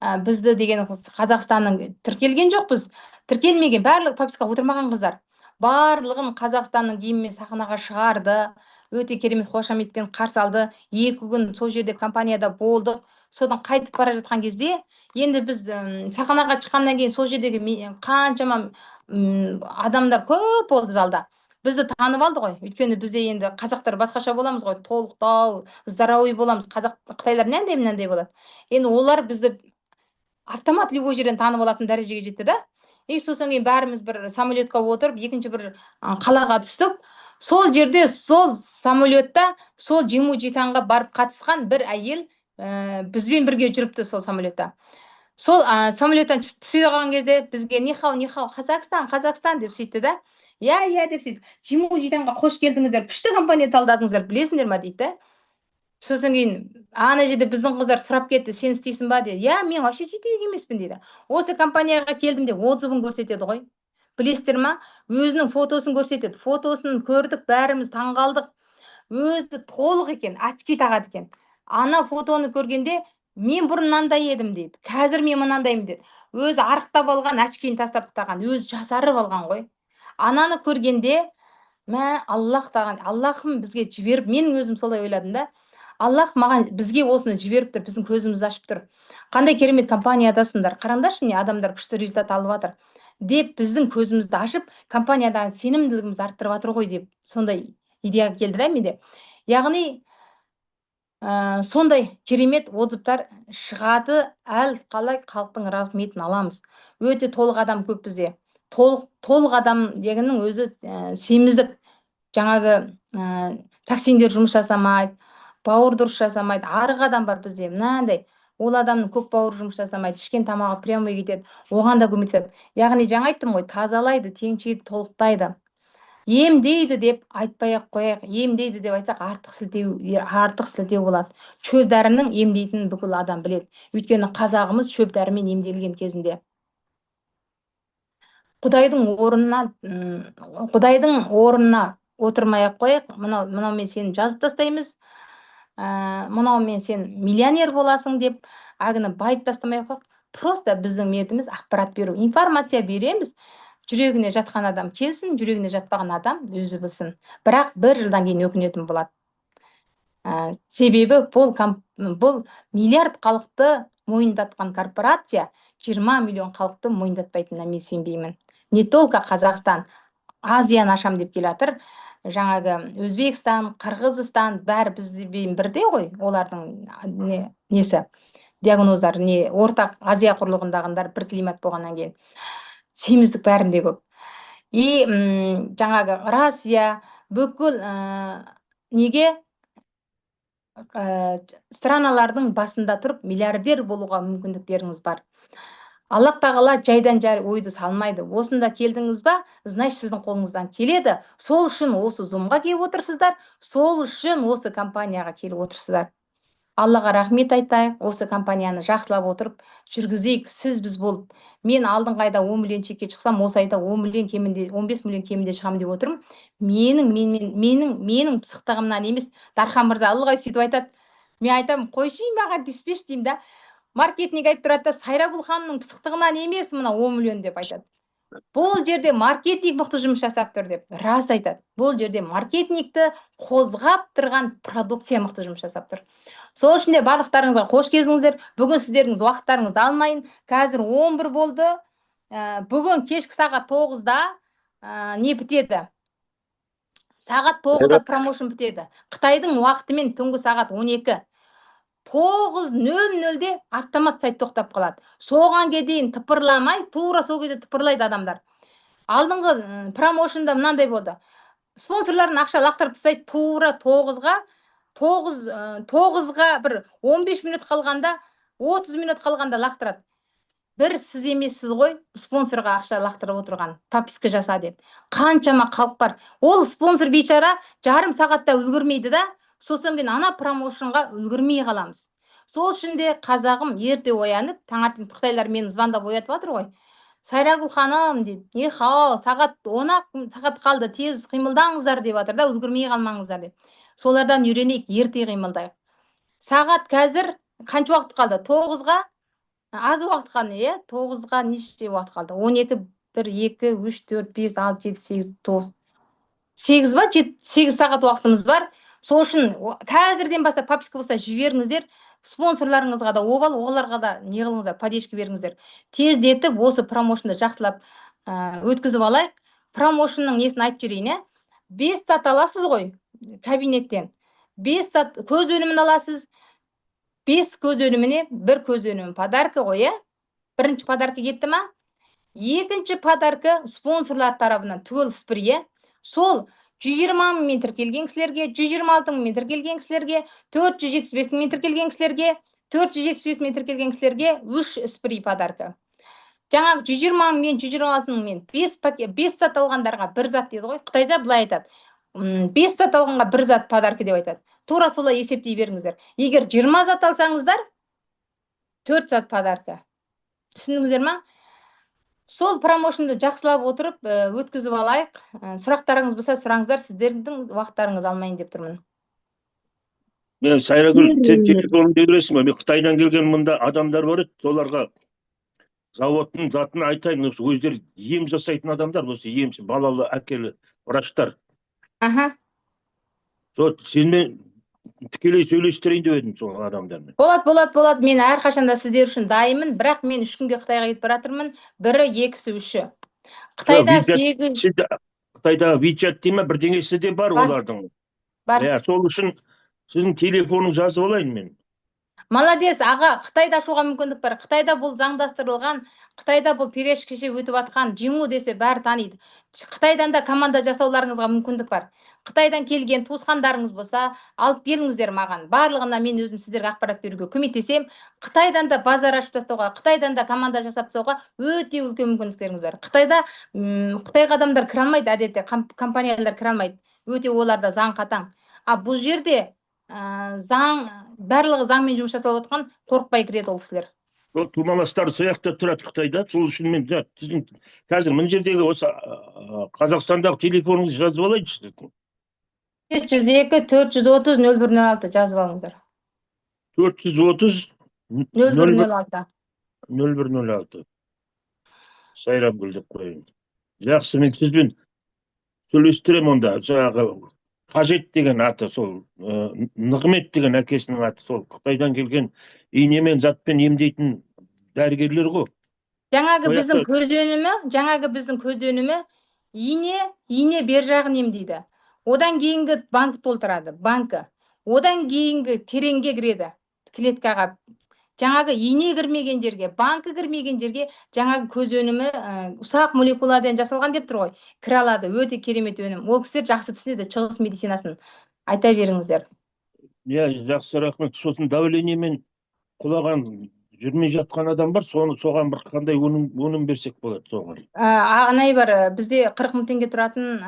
Бізді деген Қазақстанның тіркелген жоқпыз. Тіркелмеген, барлық попискаға отырмаған қыздар. Барлығын Қазақстанның киімімен сахнаға шығарды. Өте керемет қошаметпен қарсы алды. 2 күн сол жерде компанияда болдық. Содан қайтып бара жатқан кезде, енді біз сахнаға шыққаннан кейін сол жердегі қаншама адамдар көп болды залда. Бізді танып алды ғой. Өйткені бізде енді қазақтар басқаша боламыз ғой. Толықтау, здоровый боламыз. Қытайлар мынандай болады. Енді олар бізді автомат любой жерден танып алатын дәрежеге жетті да. И сосын кейін бәріміз бір самолетқа отырып, екінші бір қалаға түстік. Сол жерде, сол самолетта, сол жеңу житанға барып қатысқан бір әйел бізбен бірге жүріпті сол самолетта. Сол самолеттан түсе қалған кезде бізге нихау, Қазақстан, Қазақстан деп сөйтті да. Я деп сөйтті. Жеңу житанға қош келдіңіздер, күшті компания талдадыңыздар, білесіңдер ма дейді. Сосын кейін ана жерде біздің қыздар сұрап кетті, сен істейсің ба деді. Мен вообще жетелік емеспін дейді. Осы компанияға келдім деп отзывын көрсетеді ғой. Білесіздер ма? Өзінің фотосын көрсетеді. Фотосын көрдік, бәріміз таңғалдық. Өзі толық екен, очки тағады екен. Ана фотоны көргенде мен бұрын мынандай едім дейді. Қазір мен мынандаймын дейді. Өзі арықтап алған, очкиін тастап тастаған, өзі жасарып алған ғой. Ананы көргенде, Аллах таған, Аллахым бізге жіберіп, менің өзім солай ойладым да. Аллах маған бізге осыны жіберіп тұр, біздің көзімізді ашып тұр. Қандай керемет компаниядасыңдар. Қараңдаршы, міне адамдар күшті результат алып жатыр деп біздің көзімізді ашып, компаниядағы сенімділігімізді арттырып жатыр ғой деп сондай идеяға келді да менде. Яғни сондай керемет отзывтар шығады, қалай халықтың рахметін аламыз. Өте толық адам көп бізде. Толық адам дегеннің өзі семіздік. Жаңағы токсиндер жұмыс жасамайды, бауыр дұрыс жасамайды. Арық адам бар бізде, мынандай. Ол адамның көп бауыр жұмыс жасамайды, ішкен тамағы прямой кетеді, оған да көмектеседі. Яғни жаңа айттым ғой, тазалайды, теңшейді, толықтайды. Емдейді деп айтпай-ақ қояйық. Емдейді деп айтсақ артық сілтеу болады. Шөп дәрінің емдейтінін бүкіл адам біледі. Өйткені қазағымыз шөп дәрімен емделген кезінде. Құдайдың орнына отырмай-ақ қояйық. Мынаумен сені жазып тастаймыз. Мынаумен сен миллионер боласың деп, агыны байып тастамай-ақ қояйық. Просто біздің міндетіміз ақпарат беру. Информация береміз. Жүрегіне жатқан адам келсін, жүрегіне жатпаған адам өзі білсін. Бірақ 1 жылдан кейін өкінетін болады. Себебі бұл миллиард халықты мойындатқан корпорация 20 миллион халықты мойындатпайтынына мен сенбеймін. Не только Қазақстан, Азияны ашам деп келе жатыр. Жаңағы Өзбекстан, Қырғызстан бәрі бізбен бірде ғой, олардың несі, диагноздар, ортақ Азия құрлығындағындар бір климат болғаннан кейін. Семіздік бәрінде көп. И жаңағы Россия бүкіл неге страналардың басында тұрып миллиардер болуға мүмкіндіктеріңіз бар. Аллах тағала жайдан жай ойды салмайды. Осында келдіңіз ба, значит сіздің қолыңыздан келеді. Сол үшін осы зумға келіп отырсыздар, сол үшін осы компанияға келіп отырсыздар. Аллаға рахмет айтайық, осы компанияны жақсылап отырып жүргізейік, біз болып. Мен алдыңғы айда 10 миллион чекке шықсам, осы айда 10 миллион кемінде, 15 миллион кемінде шығам деп отырмын. Менің пысықтығымнан емес, Дархан мырза ылғай сөйтіп айтады. Мен айтамын, қойшы маған диспеш деймін да. Маркетинг айтып тұрады да, Сайрагүл ханымның пысықтығынан емес мына 10 миллион деп айтады. Бұл жерде маркетинг мықты жұмыс жасап тұр деп рас айтады. Бұл жерде маркетингті қозғап тұрған продукция мықты жұмыс жасап тұр. Сол үшін де барлықтарыңызға қош келдіңіздер. Бүгін сіздеріңіз уақыттарыңызды алмайын. Қазір 11 болды. Бүгін кешкі сағат 9-да не бітеді? Сағат 9-да промоушн бітеді. Қытайдың уақытымен түнгі сағат 12. 9:00-де автомат сайт тоқтап қалады. Соған дейін тыпырламай, тура сол кезде тыпырлайды адамдар. Алдыңғы промоушнда мынандай болды. Спонсорлардың ақша лақтырып тастайды тура 9-ға бір 15 минут қалғанда, 30 минут қалғанда лақтырады. Бір сіз емессіз ғой, спонсорға ақша лақтырып отырған, подписка жаса деп. Қаншама халық бар. Ол спонсор бейшара жарым сағатта үлгермейді да, сосын кейін ана промоушнға үлгермей қаламыз. Сол үшін де қазағым ерте оянып, таңертең Қытайлар мені звондап оятып жатыр ғой. Сайрагүл ханым дейді, сағат 10 сағат қалды, тез қимылдаңыздар деп жатыр да, үлгермей қалмаңыздар деп. Солардан үйренейік, ерте қимылдайық. Сағат қазір қанша уақыт қалды? 9-ға аз уақыт қалды, 9-ға неше уақыт қалды? 12, 1, 2, 3, 4, 5, 6, 7, 8, 9, 8 ба? 8 сағат уақытымыз бар. Сол үшін қазірден бастап подписка болса жіберіңіздер. Спонсорларыңызға да обал, оларға да не қылыңыздар, поддержка беріңіздер. Тездетіп осы промоушнды жақсылап өткізіп алайық. Промоушнның несін айтып жіберейін, 5 сат аласыз ғой кабинеттен. 5 сат көз өнімін аласыз. 5 көз өніміне 1 көз өнімі подарка ғой, Бірінші подарка кетті ма? Екінші подарка спонсорлар тарабынан түгел спри. Сол 120 мың тіркелген кісілерге, 126 мың тіркелген кісілерге, 475 мың тіркелген кісілерге, 475 мың тіркелген кісілерге 3 спри подарка. Жаңағы 120 мың, 126 мың 5 зат алғандарға 1 зат дейді ғой. Қытайда былай айтады. 5 зат алғанға 1 зат подарка деп айтады. Тура солай есептей беріңіздер. Егер 20 зат алсаңыздар, 4 зат подарка. Түсіндіңіздер ма? Сол промоушнды жақсылап отырып, өткізіп алайық. Сұрақтарыңыз болса, сұраңыздар, сіздердің уақыттарыңыз алмайын деп тұрмын. Мен Сайрагүл, сен телефонымды бересің бе? Мен Қытайдан келген мында адамдар бар еді, соларға заводтың затын айтайын, өздері ем жасайтын адамдар, осы емші, балалы, әкелі, врачтар. Аха. Сол сенмен тікелей сөйлестірейін деп едім сол адамдармен. Болады. Мен әрқашанда сіздер үшін дайынмын, бірақ мен 3 күнге Қытайға кетіп баратырмын. 1, 2, 3. Қытайда 8... Қытайда WeChat дейме бірдеңесі де бар олардың. Бар. Сол үшін сіздің телефоныңызды жазып алайын мен. Молодец, аға, Қытайда ашуға мүмкіндік бар. Қытайда бұл заңдастырылған, Қытайда бұл перешкеше өтіп атқан, жеңу десе бәрі таниды. Қытайдан да команда жасауларыңызға мүмкіндік бар. Қытайдан келген туысқандарыңыз болса, алып келіңіздер маған. Барлығына мен өзім сіздерге ақпарат беруге көмектесем. Қытайдан да базар ашып тастауға, Қытайдан да команда жасап тастауға өте үлкен мүмкіндіктеріңіз бар. Қытайда Қытайға адамдар кіре алмайды, әдетте компаниялар кіре алмайды. Өте оларда заң қатаң. Бұл жерде барлығы заңмен жұмыс жасалып отқан, қорықпай кіреді ол кісілер. Сол тумаластар сояқта тұрады Қытайда. Сол үшін мен сіздің қазір мына жердегі осы Қазақстандағы телефоныңызды жазып алайыншы. 502 430 0106 жазып алыңыздар. 430 0106. 0106. Сайрагүл деп қояйын. Жақсы, мен сізбен сөйлестіремін онда. Жаңағы Қажет деген аты, сол Нығмет деген әкесінің аты, сол Қытайдан келген инемен затпен емдейтін дәрігерлер ғой. Жаңағы біздің көз өнімі ине бер жағын емдейді. Одан кейінгі банк толтырады, банкі. Одан кейінгі тереңге кіреді, клеткаға. Жаңағы ине кірмеген жерге, банкі кірмеген жерге жаңағы көз өнімі ұсақ молекуладан жасалған деп тұр ғой. Кіре алады, өте керемет өнім. Ол кісілер жақсы түсінеді шығыс медицинасын. Айта беріңіздер. Жақсы, рахмет. Сосын давлениемен құлаған жүрмей жатқан адам бар, соған бір қандай өнім берсек болады соған. Анай бар, бізде 40 мың теңге тұратын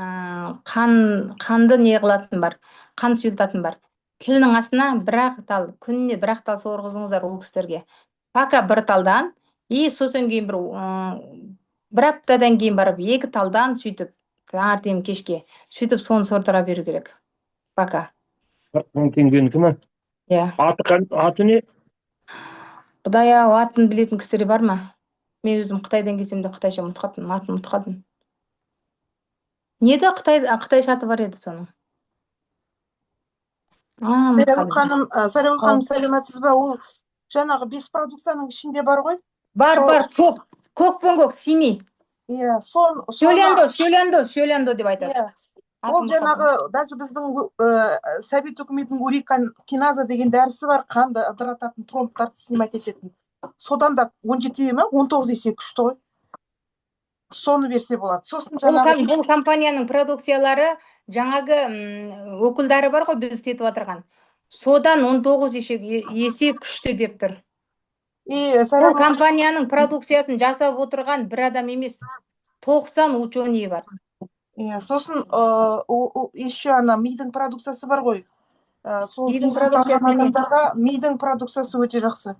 қанды не қылатын бар, қан сұйылтатын бар. Тілінің астына күніне бір ақ тал сорғызыңыздар ол кісілерге. Пока бір талдан, сосын кейін бір аптадан кейін барып 2 талдан сөйтіп, таңертең кешке сөйтіп соны сордыра беру керек. Пока. 40 мың теңгенікі ме? Иә. Аты не? Құдай-ау, атын білетін кісілер бар ма? Мен өзім Қытайдан келсем де қытайша ұмытып қалдым, атын ұмытып қалдым. Неде қытайша аты бар еді соның? Сәлем ханым, сәлеметсіз бе? Ол жаңағы 5 продукцияның ішінде бар ғой? Бар, көк пен көк, синий. Иә, Шөлендо деп айтады. Ол жаңағы, даже біздің Совет үкіметінің уриканкиназа деген дәрісі бар, қанды ыдырататын, тромбтарды снимать ететін. Содан да 17 ме, 19 есе күшті ғой. Соны берсе болады. Сосын жаңағы... Бұл компанияның продукциялары жаңағы өкілдері бар ғой, біз істетіп отырған. Содан 19 есе күшті деп тұр. Бұл компанияның продукциясын жасап отырған бір адам емес, 90 ученый бар. Сосын еще мидың продукциясы бар ғой. Мидың продукциясы өте жақсы.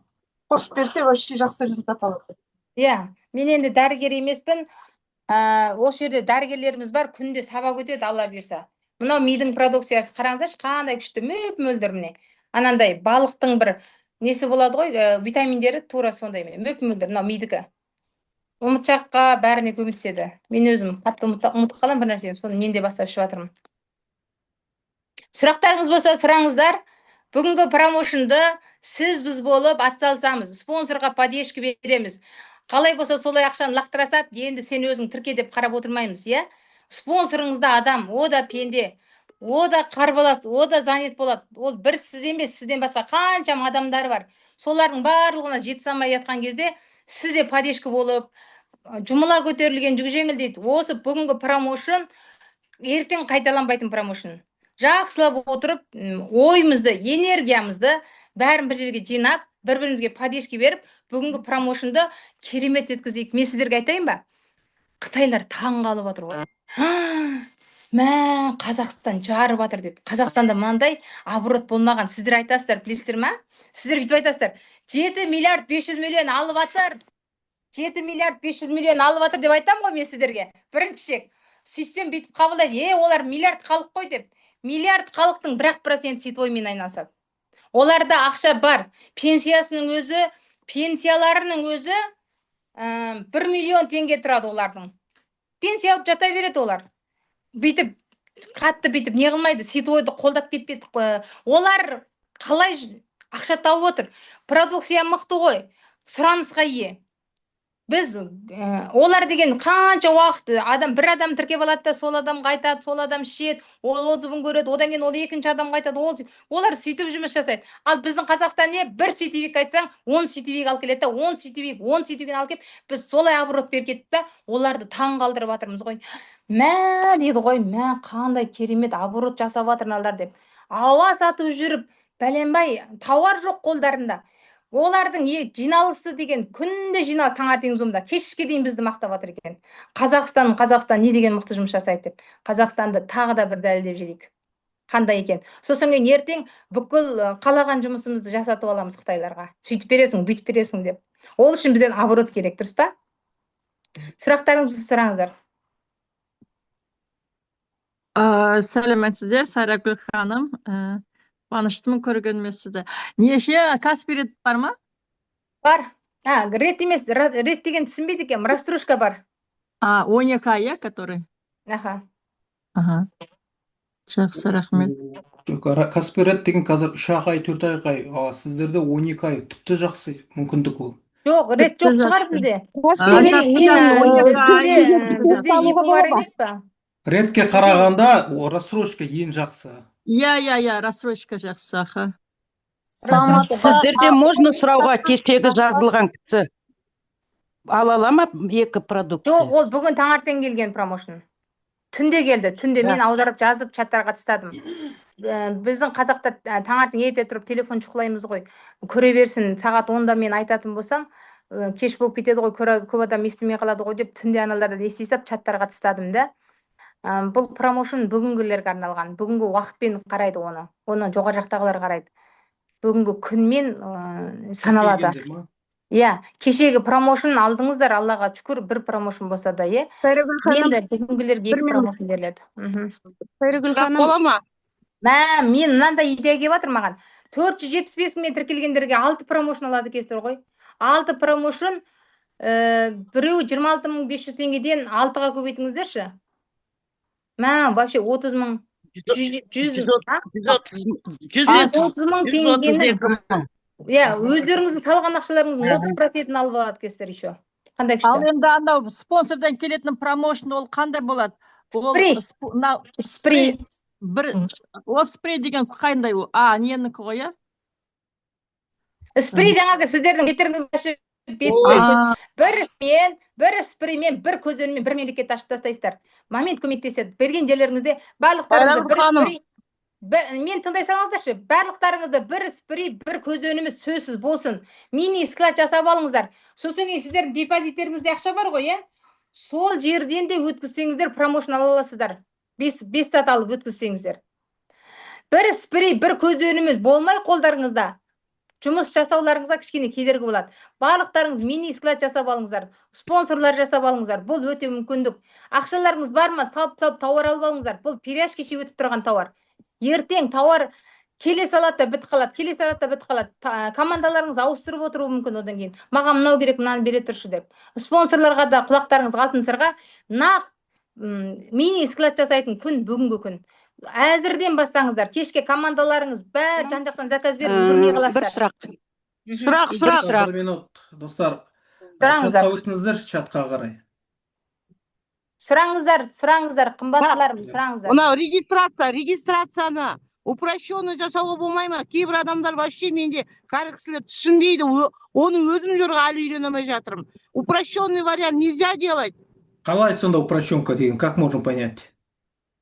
Қосып берсе, вообще жақсы результат алады. Мен енді дәрігер емеспін. Осы жерде дәрігерлеріміз бар, күнде сабақ өтеді, Алла берсе. Мынау мидың продукциясы қараңыздаршы, қандай күшті, мөп-мөлдір міне. Анандай балықтың бір несі болады ғой, витаминдері тура сондай міне, мөп-мөлдір, мынау мидікі. Ұмытшаққа бәріне көмектеседі. Мен өзім қатты ұмытып қалам бір нәрсені, соны мен де бастап ішіп жатырмын. Сұрақтарыңыз болса, сұраңыздар. Бүгінгі промоушнды біз болып атсалысамыз. Спонсорға поддержка береміз. Қалай болса солай ақшаны лақтырасап, енді сен өзің тірке деп қарап отырмаймыз, Спонсорыңызда адам, о да пенде, о да қарбалас, о да занят болады. Ол бір сіз емес, сізден басқа қаншама адамдар бар. Солардың барлығына жете салмай жатқан кезде сіз де поддержка болып, жұмыла көтерілген жүк жеңіл дейді. Осы бүгінгі промоушен ертең қайталанбайтын промоушен. Жақсылап отырып, ойымызды, энергиямызды бәрін бір жерге жинап, бір-бірімізге поддержка беріп, бүгінгі промоушенді керемет өткізейік. Мен сіздерге айтайын ба? Қытайлар таң қалып отыр ғой. Мә, Қазақстан жарып жатыр деп. Қазақстанда мынандай оборот болмаған. Сіздер айтасыздар, білесіздер ма? Сіздер бүйтіп айтасыздар. 7 миллиард 500 миллион алып жатыр. 7 миллиард 500 миллион алып жатыр деп айтам ғой мен сіздерге. Бірінші сөйтсем бүйтіп қабылдайды. Олар миллиард халық қой деп. Миллиард халықтың 1% сетоймен айналысады. Оларда ақша бар. Пенсияларының өзі 1 миллион теңге тұрады олардың. Пенсия алып жата береді олар. Бүйтіп, қатты бүйтіп, не қылмайды, сетойды қолдап кетпеді. Олар қалай ақша тауып отыр? Продукция мықты ғой, сұранысқа ие. Біз олар деген қанша уақыт бір адам тіркеп алады да, сол адамға айтады, сол адам ішеді, ол отзывын көреді, одан кейін ол екінші адамға айтады, олар сөйтіп жұмыс жасайды. Ал біздің Қазақстан не? Бір сетевик айтсаң, 10 сетевик алып келеді, 10 сетевик алып келіп, біз солай оборот беріп кетіп та, оларды таң қалдырып жатырмыз ғой. Мә дейді ғой, мә қандай керемет оборот жасап жатыр мыналар деп. Ауа сатып жүріп, бәленбай тауар жоқ қолдарында. Олардың жиналысы деген күнде жинал таңертең зумда, кешке дейін бізді мақтап жатыр екен. Қазақстан не деген мықты жұмыс жасайды деп. Қазақстанды тағы да бір дәлелдеп жіберейік. Қандай екен. Сосын кейін ертең бүкіл қалаған жұмысымызды жасатып аламыз Қытайларға. Сөйтіп бересің, бүйтіп бересің деп. Ол үшін бізден оборот керек, дұрыс па? Сұрақтарыңызды сұраңыздар. Сәлеметсіздер, Сайрагүл ханым. Қуаныштымын көргеніме сізді. Неше Каспий рет бар ма? Бар. Рет емес, рет деген түсінбейді екен, рассрочка бар. 12 ай, который? Аха. Жақсы, рахмет. Каспий рет деген қазір 3 ай, 4 айға, сіздерде 12 ай, тіпті жақсы мүмкіндік ол. Жоқ, рет жоқ шығар бізде. Бізде екі бар емес па? Ретке қарағанда рассрочка ең жақсы. Я, рассрочка жақсы, аха. Сіздерде можно сұрауға кешегі жазылған кісі ала ма 2 продукция? Жоқ, ол бүгін таңертең келген промоушен. Түнде келді, түнде мен аударып жазып чаттарға тастадым. Біздің қазақта таңертең ерте тұрып телефон шұқылаймыз ғой. Көре берсін, сағат 10-да мен айтатын болсам, кеш болып кетеді ғой, көп адам естімей қалады ғой деп түнде аналардан естисап чаттарға тастадым да. Бұл промоушен бүгінгілерге арналған. Бүгінгі уақытпен қарайды оны. Оны жоғары жақтағылар қарайды. Бүгінгі күнмен саналады. Кешегі промоушен алдыңыздар, Аллаға шүкір, бір промоушен болса да, енді бүгінгілерге 2 промоушен беріледі. Сұрақ бола ма? Мен мынандай идея келіп жатыр маған. 475 мен тіркелгендерге 6 промоушен алады екенсіздер ғой. 6 промоушен, біреуі 26.500 теңгеден 6-ға көбейтіңіздерші. Вообще 30 мың, 130 мың теңгені. Өздеріңіздің салған ақшаларыңыздың 30%-ін алып алады екенсіздер еще. Қандай күшті. Ал енді анау спонсордан келетін промоушен ол қандай болады? Спрей. Ол спрей деген қандай ол? Ненікі ғой, я? Спрей жаңағы сіздердің беттеріңізді ашып, бір спреймен, бір көзөнмен, бір мемлекет ашып тастайсыздар. Момент көмектеседі. Берген жерлеріңізде барлықтарыңызды бір спрей, мен тыңдай салыңыздаршы, барлықтарыңызды бір спрей, бір көзөніміз сөзсіз болсын. Мини-склад жасап алыңыздар. Сосын кейін сіздердің депозиттеріңізде ақша бар ғой, сол жерден де өткізсеңіздер, промоушен ала аласыздар. 5 сат алып өткізсеңіздер. Бір спрей, бір көзөніміз болмай қолдарыңызда. Жұмыс жасауларыңызға кішкене кедергі болады. Барлықтарыңыз мини-склад жасап алыңыздар, спонсорлар жасап алыңыздар. Бұл өте мүмкіндік. Ақшаларыңыз бар ма? Салып тауар алып алыңыздар. Бұл перияж кеше өтіп тұрған тауар. Ертең тауар келе салады да бітіп қалады. Командаларыңыз ауыстырып отыруы мүмкін одан кейін. Маған мынау керек, мынаны бере тұршы деп. Спонсорларға да құлақтарыңыз алтын сырға, мини-склад жасайтын күн бүгінгі күн. Әзірден бастаңыздар. Кешке командаларыңыз бәр жан-жақтан заказ беріп үлгермей қаласыздар. Сұрақ. Бір минут, достар. Сұраңыздар. Чатқа өтіңіздер, чатқа қарай. Сұраңыздар, қымбаттыларым, сұраңыздар. Мынау регистрацияны упрощенный жасауға болмай ма? Кейбір адамдар вообще менде кәрі кісілер түсінбейді. Оны өзім жүріп әлі үйрене алмай жатырмын. Упрощенный вариант нельзя делать. Қалай сонда упрощенка деген, как можно понять?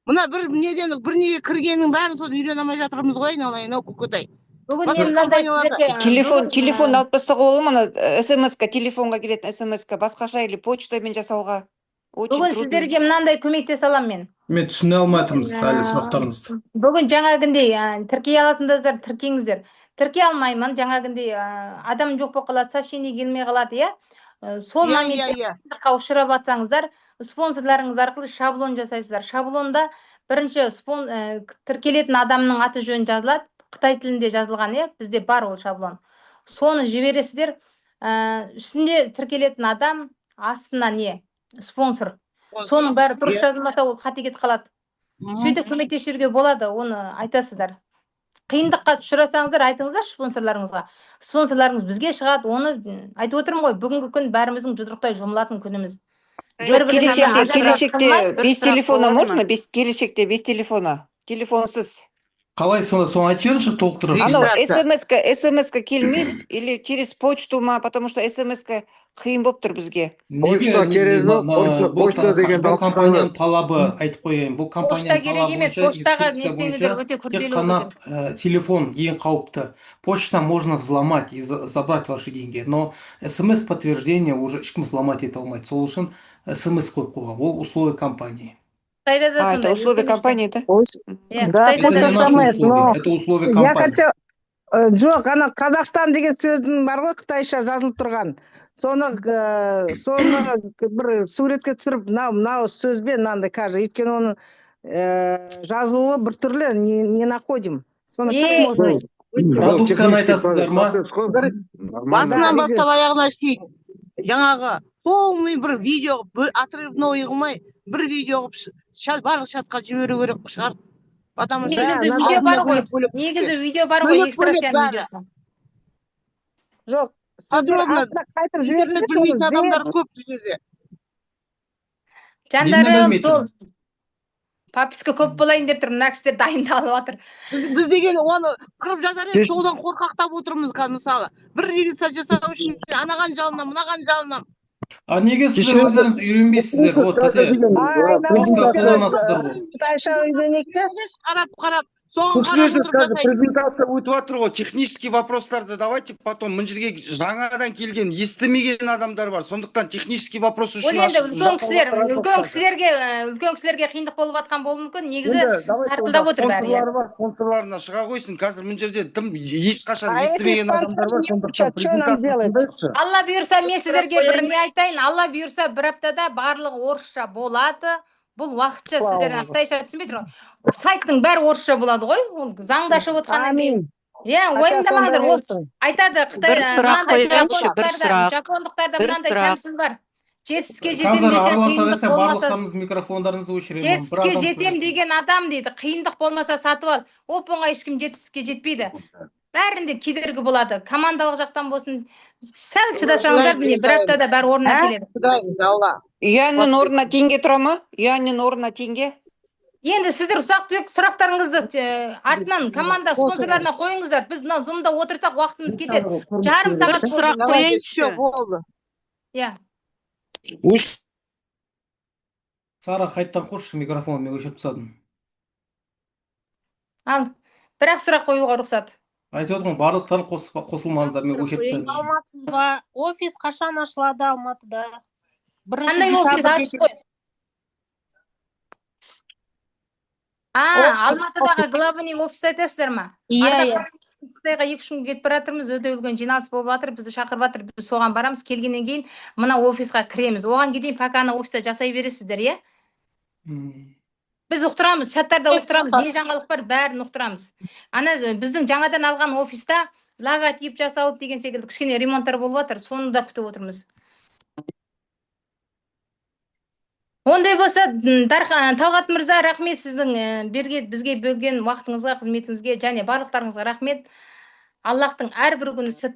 Мына бір неден бір неге кіргеннің бәрін соны үйрене алмай жатырмыз ғой, айналайын, ау көкөтай. Бүгін Басқа мен мынандай компанияларда сіздерге Телефон алып тастауға болады ма? Ана СМС-ка, телефонға келетін СМС-ка басқаша или почтамен жасауға? Очень бүгін трудно. сіздерге мынандай көмектесе аламын мен. Мен түсіне алмай тұрмыз әлі сұрақтарыңызды. Бүгін жаңағындай тіркей алатындарыңыздар тіркеңіздер. Тіркей алмаймын, жаңағындай адам жоқ болып қалады, сообщение келмей қалады, иә. Сол моментте ұшырап жатсаңыздар, спонсорларыңыз арқылы шаблон жасайсыздар. Шаблонда бірінші тіркелетін адамның аты жөнін жазылады, Қытай тілінде жазылған, иә, бізде бар ол шаблон. Соны жібересіздер, үстінде тіркелетін адам, астына не? Спонсор. Соның бәрі дұрыс жазылмаса, ол қате кетіп қалады. Сөйтіп көмектесуге болады, оны айтасыздар. Қиындыққа ұшырасаңыздар, айтыңыздар спонсорларыңызға. Спонсорларыңыз бізге шығады, оны айтып отырмын ғой, бүгінгі күн бәріміздің жұдырықтай жұмылатын күніміз. Жоқ, келешекте без телефона можно? Келешекте без телефона. Телефонсыз. Қалай сонда, соны айтып жіберіңізші толықтырып. Анау СМС-ка келмейді или через почту ма, потому что СМС-ка қиын болып тұр бізге. Почта керек жоқ, почта деген бұл компанияның талабы, айтып қояйын. Бұл Почта компанияның керек талабы емес, бойынша, поштаға инспекция несеңіздер бойынша өте тек күрделі қана өтеді. телефон ең қауіпті. Почта можно взломать и забрать ваши деньги, но СМС-подтверждение уже ешкім взломать ете алмайды. Сол үшін СМС қойып қойған. Ол условия компании. Қытайда да Это сондай. условия компании, да? Иә, Да, Қытайда Это да не почта наши емес, условия, но это условия я компании. хочу жоқ, ана Қазақстан деген сөздің бар ғой, қытайша жазылып тұрған. Соны бір суретке түсіріп, мынау сөзбен мынандай кажется, өйткені оның жазылуы біртүрлі, не находим. Соны как можно? Продукцияны айтасыздар ма? Басынан бастап аяғына шейін жаңағы полный бір видео отрывной қылмай бір видео қылып барлық чатқа жіберу керек шығар. Потому что негізі видео бар ғой. Негізі видео бар ғой, экстракцияның видеосы. Жоқ, подробно қайтып интернет білмейтін адамдар көп бұл жерде. Жандарым, сол паписка көп болайын деп тұр, мына кісілер дайындалып жатыр. Біз деген оны қырып жазар едік, содан қорқақтап отырмыз мысалы. Бір регистр жасау үшін анаған жалынам, мынаған жалынам. А неге сіздер өздеріңіз үйренбейсіздер? Вот, тәте, подкаст қолданасыздар ғой. Қытайша үйренейік те. Қарап, соған қарап отырып жасайды. Презентация өтіп жатыр ғой, технический вопростарды давайте потом. Мына жерге жаңадан келген, естімеген адамдар бар. Сондықтан технический вопрос үшін Ол енді үлкен кісілерге қиындық болып жатқан болуы мүмкін. Негізі сартылдап отыр бәрі. Спонсорларына шыға қойсын. Қазір мына жерде тым ешқашан естімеген адамдар бар. Сондықтан Алла бұйырса, мен сіздерге бір не айтайын. Алла бұйырса, бір аптада барлығы орысша болады. Бұл уақытша сіздердің қытайша түсінбей тұр. Сайттың бәрі орысша болады ғой. Ол заңда шығып отқаннан кейін. Иә, уайымдамаңдар. Ол айтады жапондықтарда мынандай кемшілік бар. Жетістікке жетем Қазір десем араласа қиындық берсе болмаса, барлықтарыңыз микрофондарыңызды өшіремін. жетістікке жетем деген адам дейді, қиындық болмаса сатып ал. Оп-оңай ешкім жетістікке жетпейді. Бәрінде кедергі болады. Командалық жақтан болсын, сәл шыдасаңыздар, міне бір аптада бәрі орнына келеді. Юаньнің орнына теңге тұра ма? Юаньнің орнына теңге? Енді сіздер ұсақ-түйек сұрақтарыңызды артынан команда спонсорларына қойыңыздар. Біз мына зумда отырсақ уақытымыз кетеді. Жарым сағат сұрақ қояйыншы болды. Иә. Сара, қайттан қойшы микрофон, мен өшіріп тастадым. Ал, бірақ сұрақ қоюға рұқсат. Айтып отырмын, барлықтарын қосылмаңыздар, мен өшіріп тастадым. Алматысыз ба? Офис қашан ашылады Алматыда? Қандай офис ашық қой? Алматыдағы главный офис айтасыздар ма? Иә. Қытайға 2-3 күн кетіп баратырмыз, өте үлкен жиналыс болып жатыр, бізді шақырып жатыр, біз соған барамыз, келгеннен кейін мына офисқа кіреміз. Оған дейін пока ана офиста жасай бересіздер, иә? Біз ұқтырамыз, чаттарда ұқтырамыз, не жаңалық бар, бәрін ұқтырамыз. Ана біздің жаңадан алған офиста логотип жасалып деген секілді кішкене ремонттар болып жатыр, соны да күтіп отырмыз. Ондай болса, Талғат мырза, рахмет сіздің бізге бөлген уақытыңызға, қызметіңізге және барлықтарыңызға рахмет. Аллахтың әрбір күні